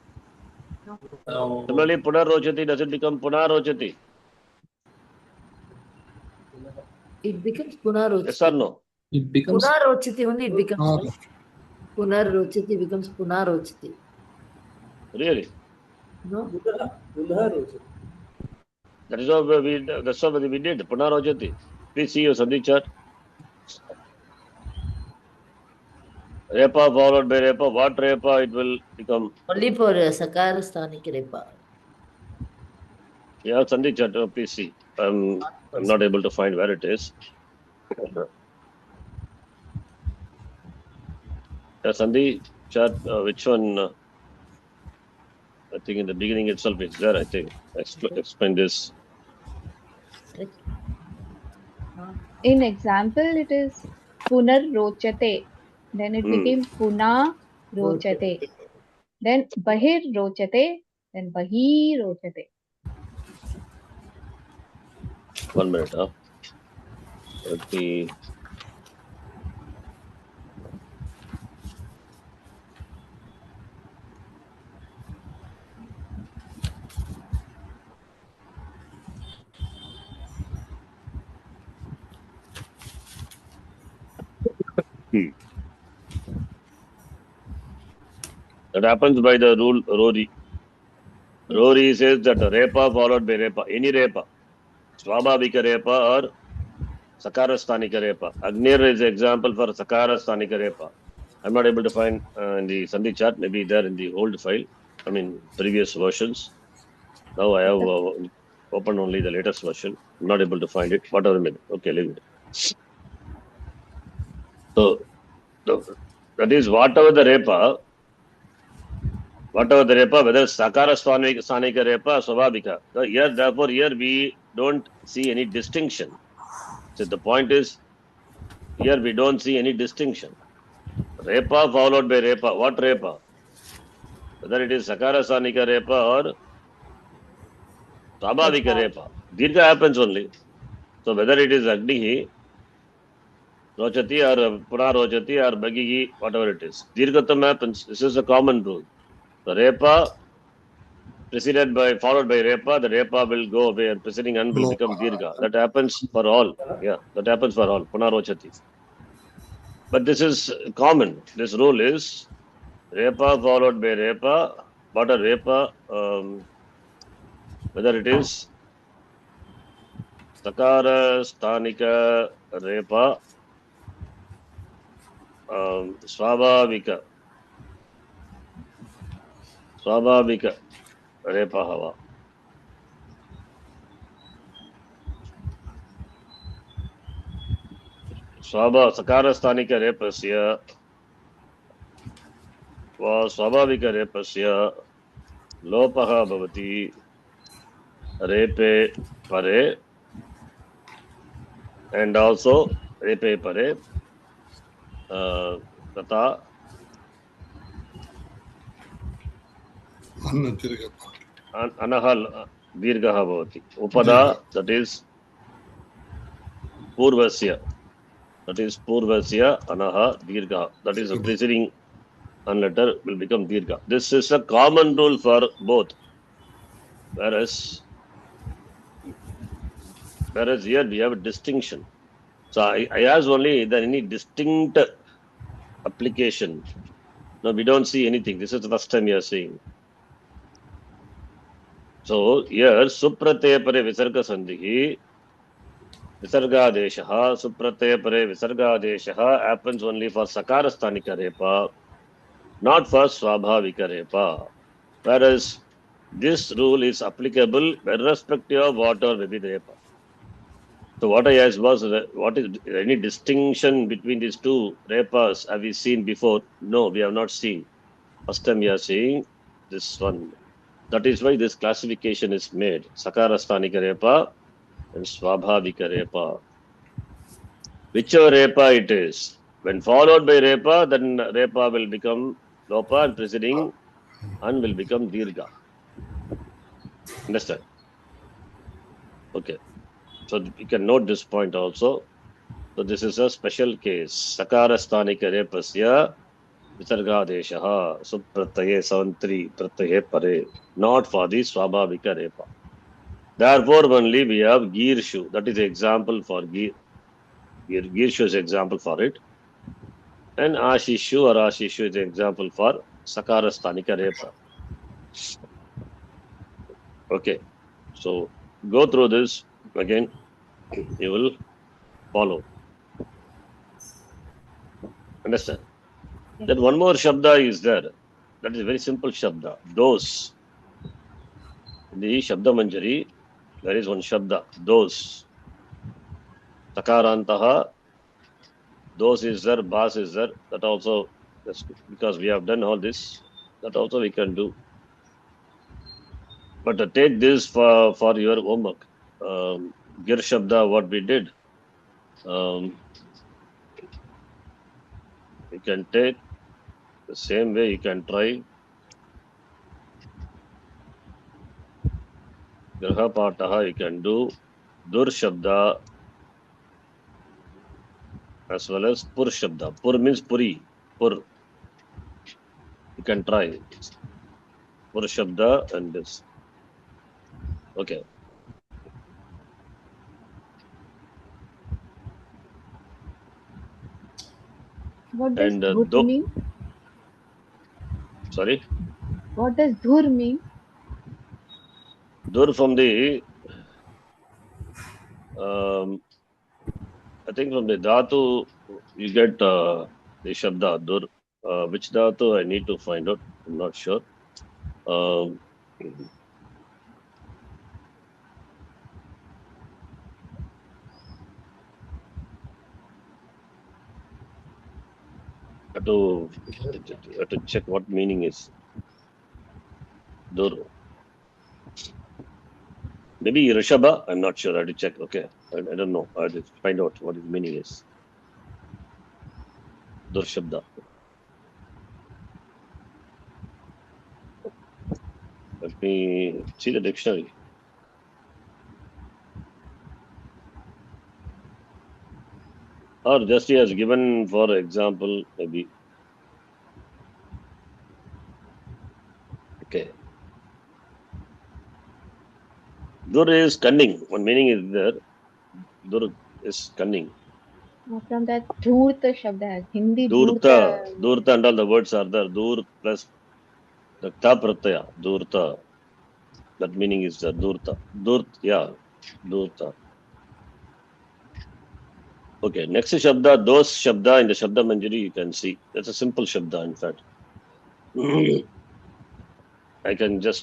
Speaker 6: No.
Speaker 1: Similarly, Punar Rochati, does it become Punar Rochati?
Speaker 2: It becomes Punarochati.
Speaker 1: Yes or no?
Speaker 6: It becomes
Speaker 2: Punarochati only it becomes.
Speaker 4: Ah,
Speaker 2: right? Punarochati becomes Punarochati.
Speaker 1: Really?
Speaker 2: No?
Speaker 7: Punha Rochati.
Speaker 1: That's what we did. Punar Rochati. Please see your Sandhi chart. Repa followed by Repa. What Repa it will become?
Speaker 2: Only for Sakara Sthanik Repa.
Speaker 1: Yeah, Sandhi chart. Please see. I'm not able to find where it is. Sandhi chart. Which one? I think in the beginning itself it's there. I think. Explain this.
Speaker 3: In example, it is Punar rochate. Then it became Puna rochate. Then Bahir rochate. Then Bahi rochate.
Speaker 1: 1 minute. Let me. That happens by the rule Rory. Rory says that Repa followed by Repa. Any Repa. Swabhavika Repa or Sakarasthanika Repa. Agnir is an example for Sakarasthanika Repa. I'm not able to find in the Sandhi chart. Maybe there in the old file. I mean, previous versions. Now I have opened only the latest version. I'm not able to find it. Whatever it may be. Okay, leave it. So, that is whatever the Repa, whether Sakara Sthanika Repa, Swabhavika. Therefore, here we don't see any distinction. So the point is, here we don't see any distinction. Repa followed by Repa. What Repa? Whether it is Sakara Sthanika Repa or Swabhavika Repa. Dirgha happens only. So whether it is Agnihi, Rochati or Puna Rochati or Bagigi, whatever it is. Dirghatam happens. This is a common rule. The Repa followed by Repa, the Repa will go away and preceding An will become Dirgha. That happens for all. Yeah, that happens for all. Puna Rochati. But this is common. This rule is Repa followed by Repa, but a Repa, whether it is Sakara, Sthanika, Repa, Swabhavika, Repa Hava. Sakara Sthanika Repasya वा स्वाभाविक रेपस्य लोपः भवति रेपे परे and also रेपे परे तथा अनः दीर्घः भवति उपदा that is पूर्वस्य अनः दीर्घः that is a preceding and letter will become dirgha. This is a common rule for both. Whereas here we have a distinction. So I ask only that any distinct application. No, we don't see anything. This is the first time you are seeing. So here suprataya pare visarga sandhi visargadeshaha suprataya pare visargadeshaha happens only for sakara sthanika repa, not for swabhavika repa. Whereas this rule is applicable irrespective of what or maybe the repa. So what I asked was, what is any distinction between these two repas? Have we seen before? No, we have not seen. First time we are seeing this one. That is why this classification is made. Sakara sthanika repa and swabhavika repa. Whichever repa it is, when followed by repa, then repa will become lopa and preceding an will become dirgha. Understand? Okay. So you can note this point also. So this is a special case. Sakara sthanika repasya visargadeshaha suprataye savantri prataye pare. Not for the swabhavika repa. Therefore only we have girshu. That is the example for girshu is example for it. And ashishu or ashishu is the example for sakara sthanika repa. Okay. So go through this again. You will follow. Understand? Then one more shabda is there. That is a very simple shabda. Those. In the Shabda Manjari, there is one shabda. Those. Sakarantaha. Those is there. Bas is there. That also, because we have done all this, that also we can do. But take this for your homework. Gir Shabda, what we did. You can take the same way, you can try. Graha Pataha, you can do Dur Shabda as well as Pur Shabda. Pur means Puri. Pur. You can try. Pur Shabda and this. Okay.
Speaker 3: What does
Speaker 1: And
Speaker 3: dhur mean?
Speaker 1: Sorry?
Speaker 3: What does dhur mean?
Speaker 1: Dur from the, I think from the dhatu, you get the shabda dur. Which dhatu I need to find out. I'm not sure. Have to check what meaning is dur. Maybe Rishabha. I'm not sure. I have to check. Okay, I don't know. I have to find out what his meaning is. Dur shabda. Let me see the dictionary. Or just he has given, for example, maybe. Okay. Dur is cunning. One meaning is there. Dur is cunning.
Speaker 3: From that dhurta shabda, Hindi
Speaker 1: Durta. Durta and all the words are there. Dur plus the ta pratyaya. Durta. That meaning is the durta. Durta. Okay, next is Shabda. Those Shabda in the Shabda Manjari you can see. That's a simple Shabda, in fact. I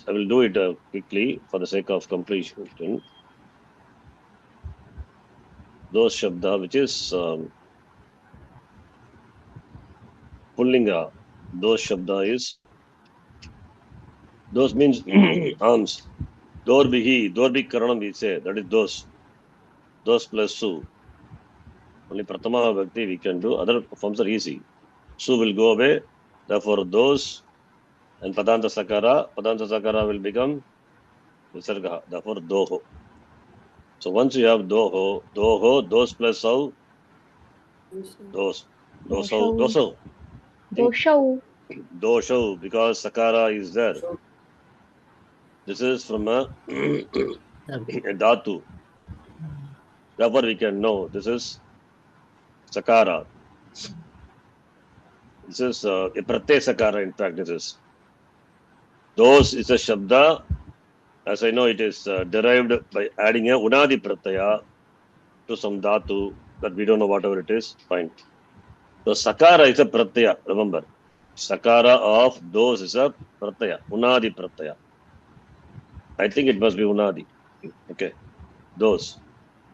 Speaker 1: will do it quickly for the sake of completion. Those Shabda, which is Pullinga. Those Shabda is, those means arms. Dorbihi Karanam we say, that is those. Those plus Su. Only Pratama Bhakti we can do, other forms are easy. Su will go away, therefore those, and Padanta Sakara will become Visarga, therefore Doho. So once you have Doho, those plus Sau, those. Doshau, because Sakara is there. This is from a Dhatu. Therefore we can know this is Sakara. This is a Pratyaya Sakara, in fact, this is. Those is a Shabda. As I know, it is derived by adding a Unadi Pratyaya to some Dhatu that we don't know whatever it is. Fine. So Sakara is a Pratyaya, remember. Sakara of those is a Pratyaya, Unadi Pratyaya. I think it must be Unadi. Okay. Those.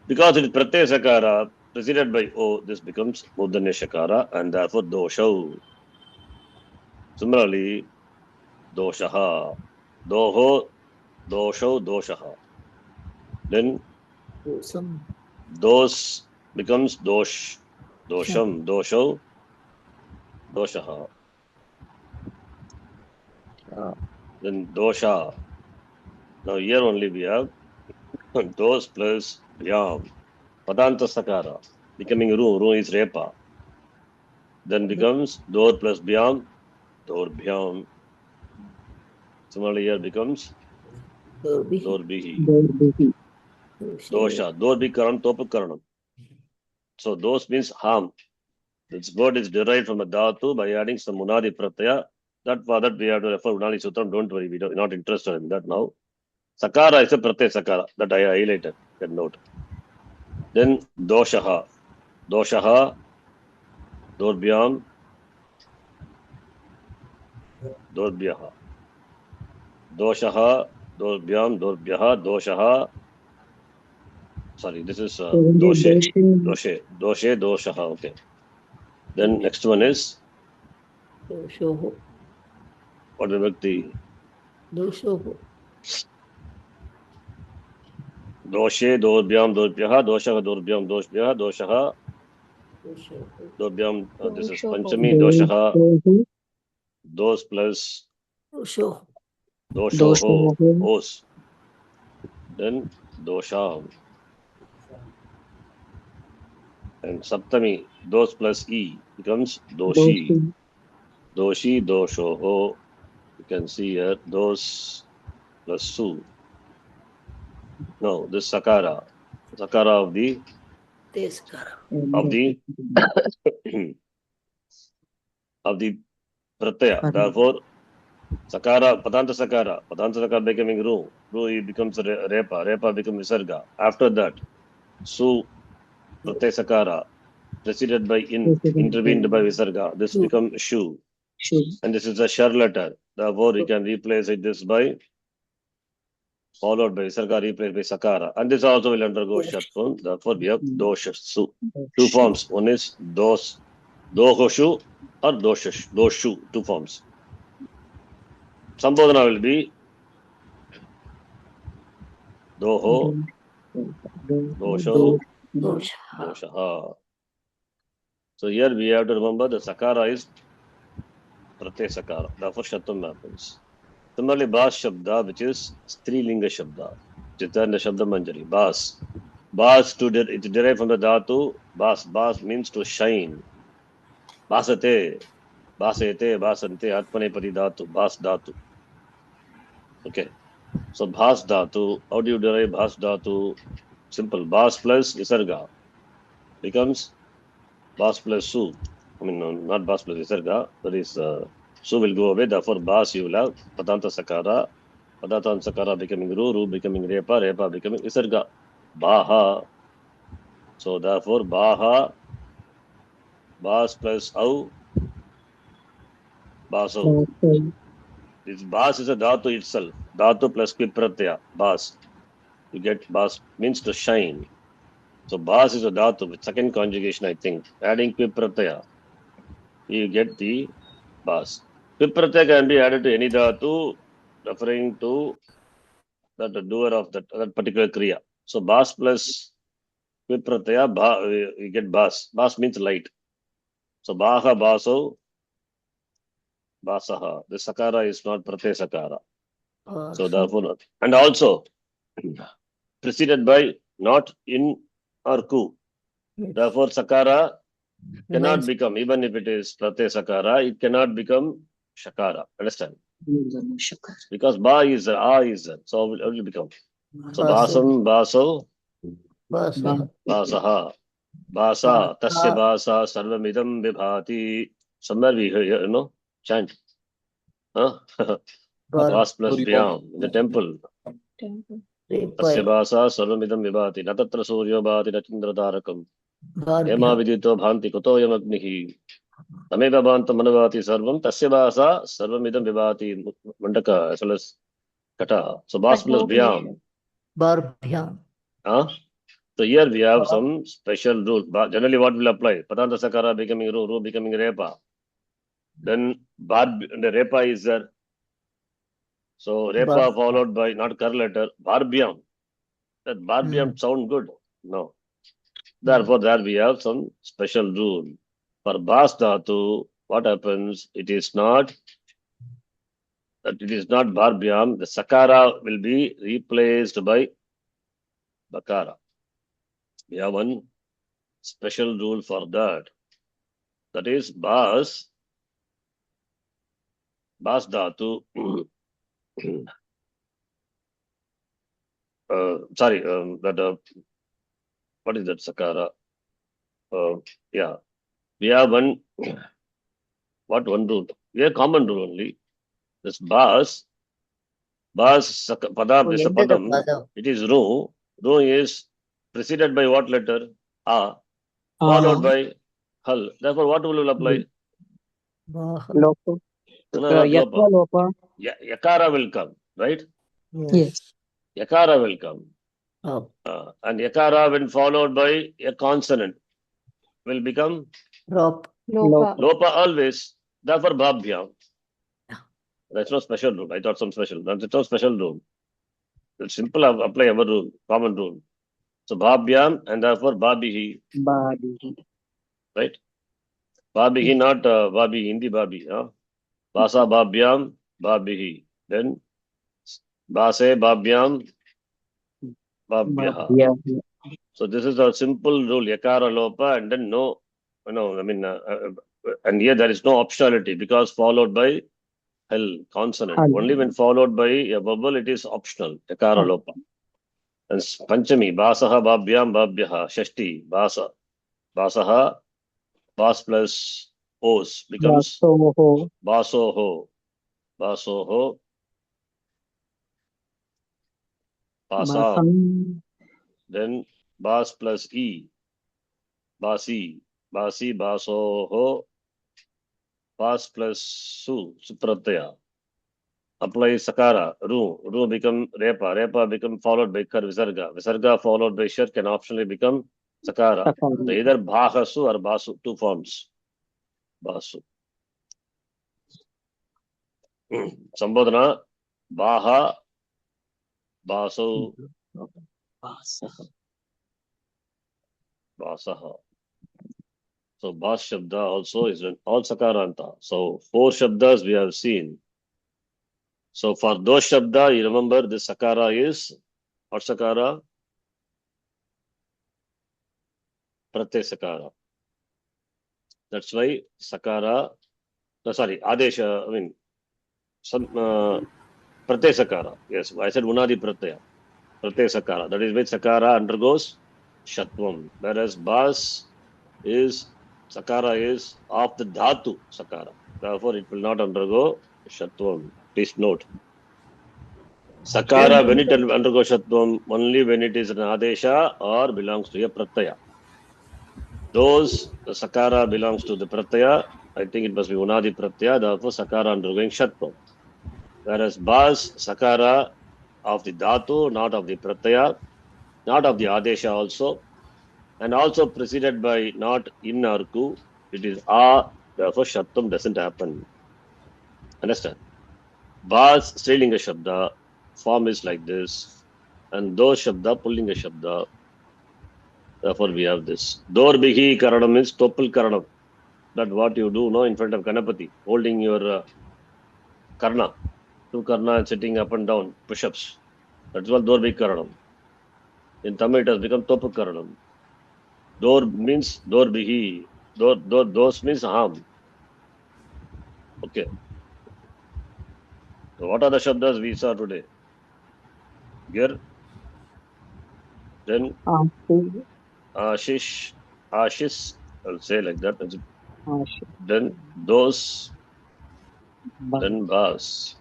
Speaker 1: Because it is Pratyaya Sakara preceded by O, this becomes Mudanya Shakara and therefore Doshau. Similarly, Doshaha. Doho, Doshau, Doshaha. Then Dos becomes Dosh. Dosham, Doshau, Doshaha. Then Dosha. Now here only we have Dos plus Vyam. Padanta Sakara. Becoming Ru. Ru is Repa. Then becomes Dor plus Vyam. Dor Vyam. Similarly here becomes Dorbihi. Dosha. Dorbi Karanam, Topu Karanam. So those means harm. This word is derived from a dhatu by adding some Munadi Pratyaya. That for that we have to refer Unadi Sutram. Don't worry, we're not interested in that now. Sakara is a Pratyaya Sakara that I highlighted. That note. Then Doshaha. Doshaha. Dorbhyam. Dorbhyaha. Doshaha. Dorbhyam. Dorbhyaha. Doshaha. Sorry, this is Doshe. Doshaha. Okay. Then next one is
Speaker 2: Doshoho.
Speaker 1: what the Vibhakti?
Speaker 2: Doshoho.
Speaker 1: Doshe, Dorbhyam, Dorbhyaha, Doshaha, Dorbhyam, Doshbhyaha, Doshaha, Dorbhyam, this is Panchami, Doshaha, Dos plus
Speaker 2: Dosho.
Speaker 1: Doshoho, Os. Then Dosham. And Saptami, Dos plus E becomes Doshi. Doshi, Doshoho. You can see here, Dos plus Su. No, this Sakara. Sakara of the of the Pratyaya. Therefore, Sakara, Padanta Sakara becoming Ru. Ru becomes Repa. Repa becomes Visarga. After that, Su, Pratyaya Sakara, preceded by intervened by Visarga. This becomes Shu.
Speaker 2: Sure.
Speaker 1: And this is a Shar letter. Therefore, we can replace this by followed by Visarga, replaced by Sakara. And this also will undergo Shat form. Therefore, we have Dosha Su. Two forms. One is Dohoshu or Doshu. Two forms. Sambodhana will be Doho, Dosho, Dosha. So here we have to remember the Sakara is Pratyaya Sakara. Therefore, Shatam happens. Similarly, Bas Shabda, which is Strilinga Shabda, Chitanda Shabda Manjari, Bas. Bas, it's derived from the Dhatu. Bas means to shine. Basate, Basate, Basante, Atmanepati Dhatu, Bas Dhatu. Okay. So, Bas Dhatu, how do you derive Bas Dhatu? Simple. Bas plus Visarga becomes Bas plus Su. I mean, no, not Bas plus Visarga. That is, Su will go away. Therefore, Bas you will have Padanta Sakara. Padanta Sakara becoming Ru becoming Repa, Repa becoming Visarga. Baha. So, therefore, Baha, Bas plus Au, Baso. This Bas is a Dhatu itself. Dhatu plus Kvipratyaya. Bas. You get Bas means to shine. So, Bas is a Dhatu with second conjugation, I think. Adding Kvipratyaya, you get the Bas. Kvipratyaya can be added to any Dhatu referring to that the doer of that particular Kriya. So, Bas plus Kvipratyaya, you get Bas. Bas means light. So, Baha, Baso, Basaha. The Sakara is not Pratyaya Sakara. So, therefore, and also preceded by not in or ku. Therefore, Sakara cannot become, even if it is Pratyaya Sakara, it cannot become Shakara. Understand? Because Ba is there, A is there. So, how will it become? So, Basam, Baso, Basaha. Basa, Tasya Basa, Sarvamidam Vibhati. Somewhere we hear, chant. Huh? Bas plus Vyam in the temple. Tasya Basa, Sarvamidam Vibhati. Natatra Suryo Bhati, Nachindra Tarakam. Yama Vidito Bhanti, Koto Yamagnihi. Tameva Bhanta Manavati Sarvam, Tasya Basa, Sarvamidam Vibhati, Mandaka, as well as Kata. So, Bas plus Vyam. Huh? So here we have some special rules. Generally, what will apply? Padanta Sakara becoming Ru becoming Repa. Then the Repa is there. So Repa followed by not Kar letter, Barbhyam. That Barbhyam sound good? No. Therefore, there we have some special rule. For Bas Dhatu, what happens? It is not Barbhyam. The Sakara will be replaced by Bakara. We have one special rule for that. That is Bas Dhatu. What is that Sakara? Yeah. We have one rule? We have common rule only. This Bas Padam is a Padam. It is Ru. Ru is preceded by what letter? A. Followed by Hal. Therefore, what will apply?
Speaker 8: Lopa.
Speaker 1: Lopa. Yakara will come, right?
Speaker 8: Yes.
Speaker 1: Yakara will come. And Yakara, when followed by a consonant, will become Lopa always. Therefore, Bhabhyam. That's no special rule. I thought some special. That's no special rule. It's simple. Apply our rule, common rule. So Bhabhyam and therefore Babihi. Right? Babihi, not Babi, Hindi Babi. Basa Bhabhyam, Babihi. Then Base Bhabhyam, Babhyaha. So this is a simple rule. Yakara Lopa and then no, and here there is no optionality because followed by Hal consonant. Only when followed by a vowel it is optional. Yakara Lopa. And Panchami, Basaha Babhyam Babhyaha. Shashti, Basa. Basaha, Bas plus Os becomes Basoho. Basoho. Basa.
Speaker 8: Basam.
Speaker 1: Then bas plus e. Basi. Basi, basoho. Bas plus su. Supratya. Apply sakara. Ru. Ru become repa. Repa become followed by kar visarga. Visarga followed by shar can optionally become sakara. So
Speaker 8: Sakara.
Speaker 1: either bhahasu or basu. Two forms. Basu. Sambodhana. Baha. Basu.
Speaker 8: Basah.
Speaker 1: Basaha. So Bas Shabda also is an all Sakaranta. So 4 Shabdas we have seen. So for those Shabda, you remember this Sakara is what Sakara? Pratyay Sakara. That's why Sakara, no, sorry, Adesha, I mean, some Pratyay Sakara. Yes, I said Unadi Pratyaya. Pratyay Sakara. That is why Sakara undergoes Shatvam. Whereas Bas is, Sakara is of the Dhatu Sakara. Therefore, it will not undergo Shatvam. Please note. Sakara, when it undergoes Shatvam, only when it is an Adesha or belongs to a Pratyaya. Those, the Sakara belongs to the Pratyaya, I think it must be Unadi Pratyaya, therefore Sakara undergoing Shatvam. Whereas Bas, Sakara of the Dhatu, not of the Pratyaya, not of the Adesha also, and also preceded by not in or ku, it is A, therefore Shatvam doesn't happen. Understand? Bas, Strilinga Shabda, form is like this, and those Shabda, Pullinga Shabda, therefore we have this. Dorbihi Karanam means Topul Karanam. That what you do now in front of Ganapati, holding your Karna, two Karna and sitting up and down, push-ups. That's what Dorbihi Karanam. In Tamil it has become Topu Karanam. Dor means Dorbihi. Those means harm. Okay. So what are the Shabdas we saw today? Gir, then
Speaker 8: Asih.
Speaker 1: Ashish, Ashis, I'll say like that.
Speaker 8: Asih.
Speaker 1: Then those,
Speaker 8: Bas.
Speaker 1: then Bas.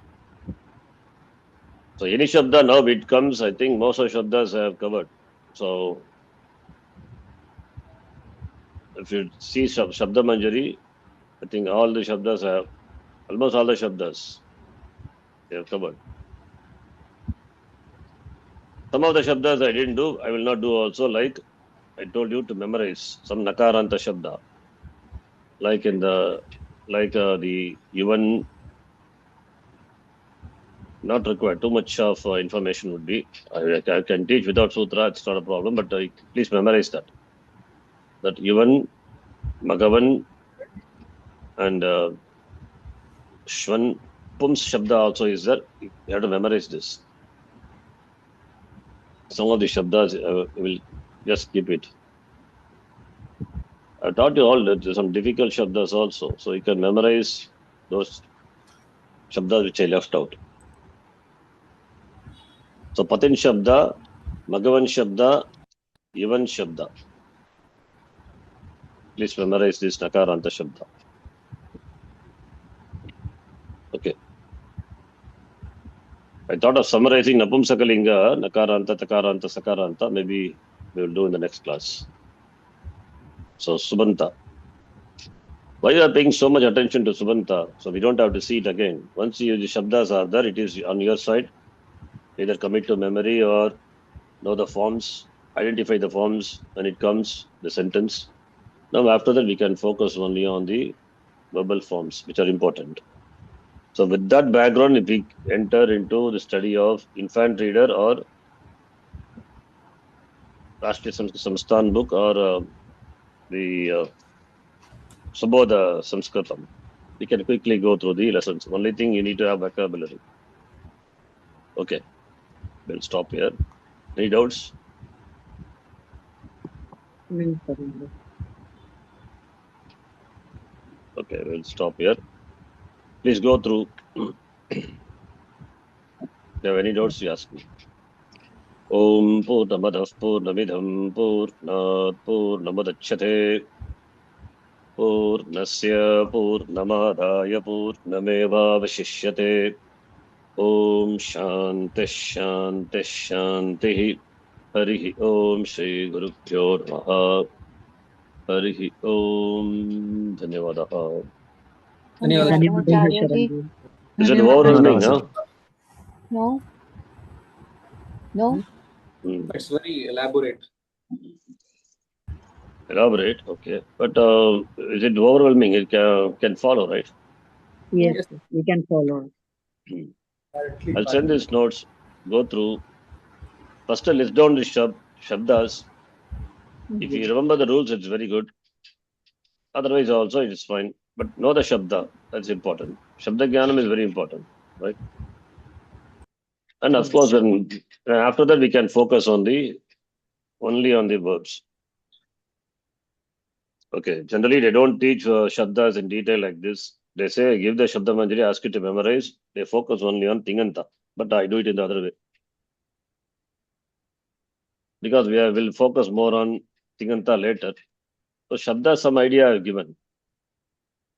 Speaker 1: So any Shabda now it comes, I think most of Shabdas I have covered. So if you see Shabda Manjari, I think all the Shabdas have, almost all the Shabdas they have covered. Some of the Shabdas I didn't do, I will not do also, like I told you to memorize some Nakaranta Shabda. Like in the, the even not required, too much of information would be. I can teach without Sutra, it's not a problem, but please memorize that. That even Magavan and Shwan, Pums Shabda also is there. You have to memorize this. Some of the Shabdas, I will just keep it. I taught you all that some difficult Shabdas also. So you can memorize those Shabdas which I left out. So Patin Shabda, Magavan Shabda, Yavan Shabda. Please memorize this Nakaranta Shabda. Okay. I thought of summarizing Napumsakalinga, Nakaranta, Takaranta, Sakaranta. Maybe we will do in the next class. So Subanta. Why you are paying so much attention to Subanta? So we don't have to see it again. Once the Shabdas are there, it is on your side. Either commit to memory or know the forms, identify the forms when it comes, the sentence. Now after that, we can focus only on the verbal forms, which are important. So with that background, if we enter into the study of infant reader or Rashtriya Samsthan book or the Subodha Sanskritam, we can quickly go through the lessons. Only thing you need to have vocabulary. Okay, we'll stop here. Any doubts? Okay, we'll stop here. Please go through. If you have any doubts, you ask me. Om Purnamadav Purnamidham Purnat Purnamudachyate पूर्णस्य पूर्णमादाय पूर्णमेवावशिष्यते। ॐ शान्तिः शान्तिः शान्तिः। हरिः ॐ श्रीगुरुभ्यो नमः। हरिः ॐ। धन्यवादः।
Speaker 6: धन्यवादः।
Speaker 2: धन्यवादः
Speaker 3: Acharya ji.
Speaker 2: Sharanji.
Speaker 1: Is it overwhelming? No?
Speaker 3: No. No.
Speaker 6: It's very elaborate.
Speaker 1: Elaborate, okay. But is it overwhelming? It can follow, right?
Speaker 8: Yes, we can follow.
Speaker 1: I'll send these notes. Go through. First, list down the shabdas. If you remember the rules, it's very good. Otherwise, also it is fine. But know the shabda. That's important. Shabda Jnanam is very important, right? And of course, then after that, we can focus on only on the verbs. Okay. Generally, they don't teach shabdas in detail like this. They say, give the Shabda Manjari, ask you to memorize. They focus only on Tinganta. But I do it in the other way. Because will focus more on Tinganta later. So Shabda, some idea I have given.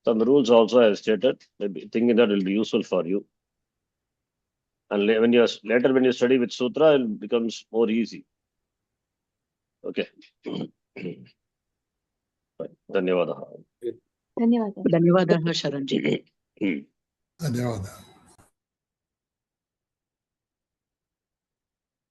Speaker 1: Some rules also I have stated. Maybe thinking that will be useful for you. And later when you study with Sutra, it becomes more easy. Okay. Dhanyavadaha.
Speaker 3: Dhanyawad.
Speaker 8: Dhanyavadah Sharanji.
Speaker 4: ಧನ್ಯವಾದ.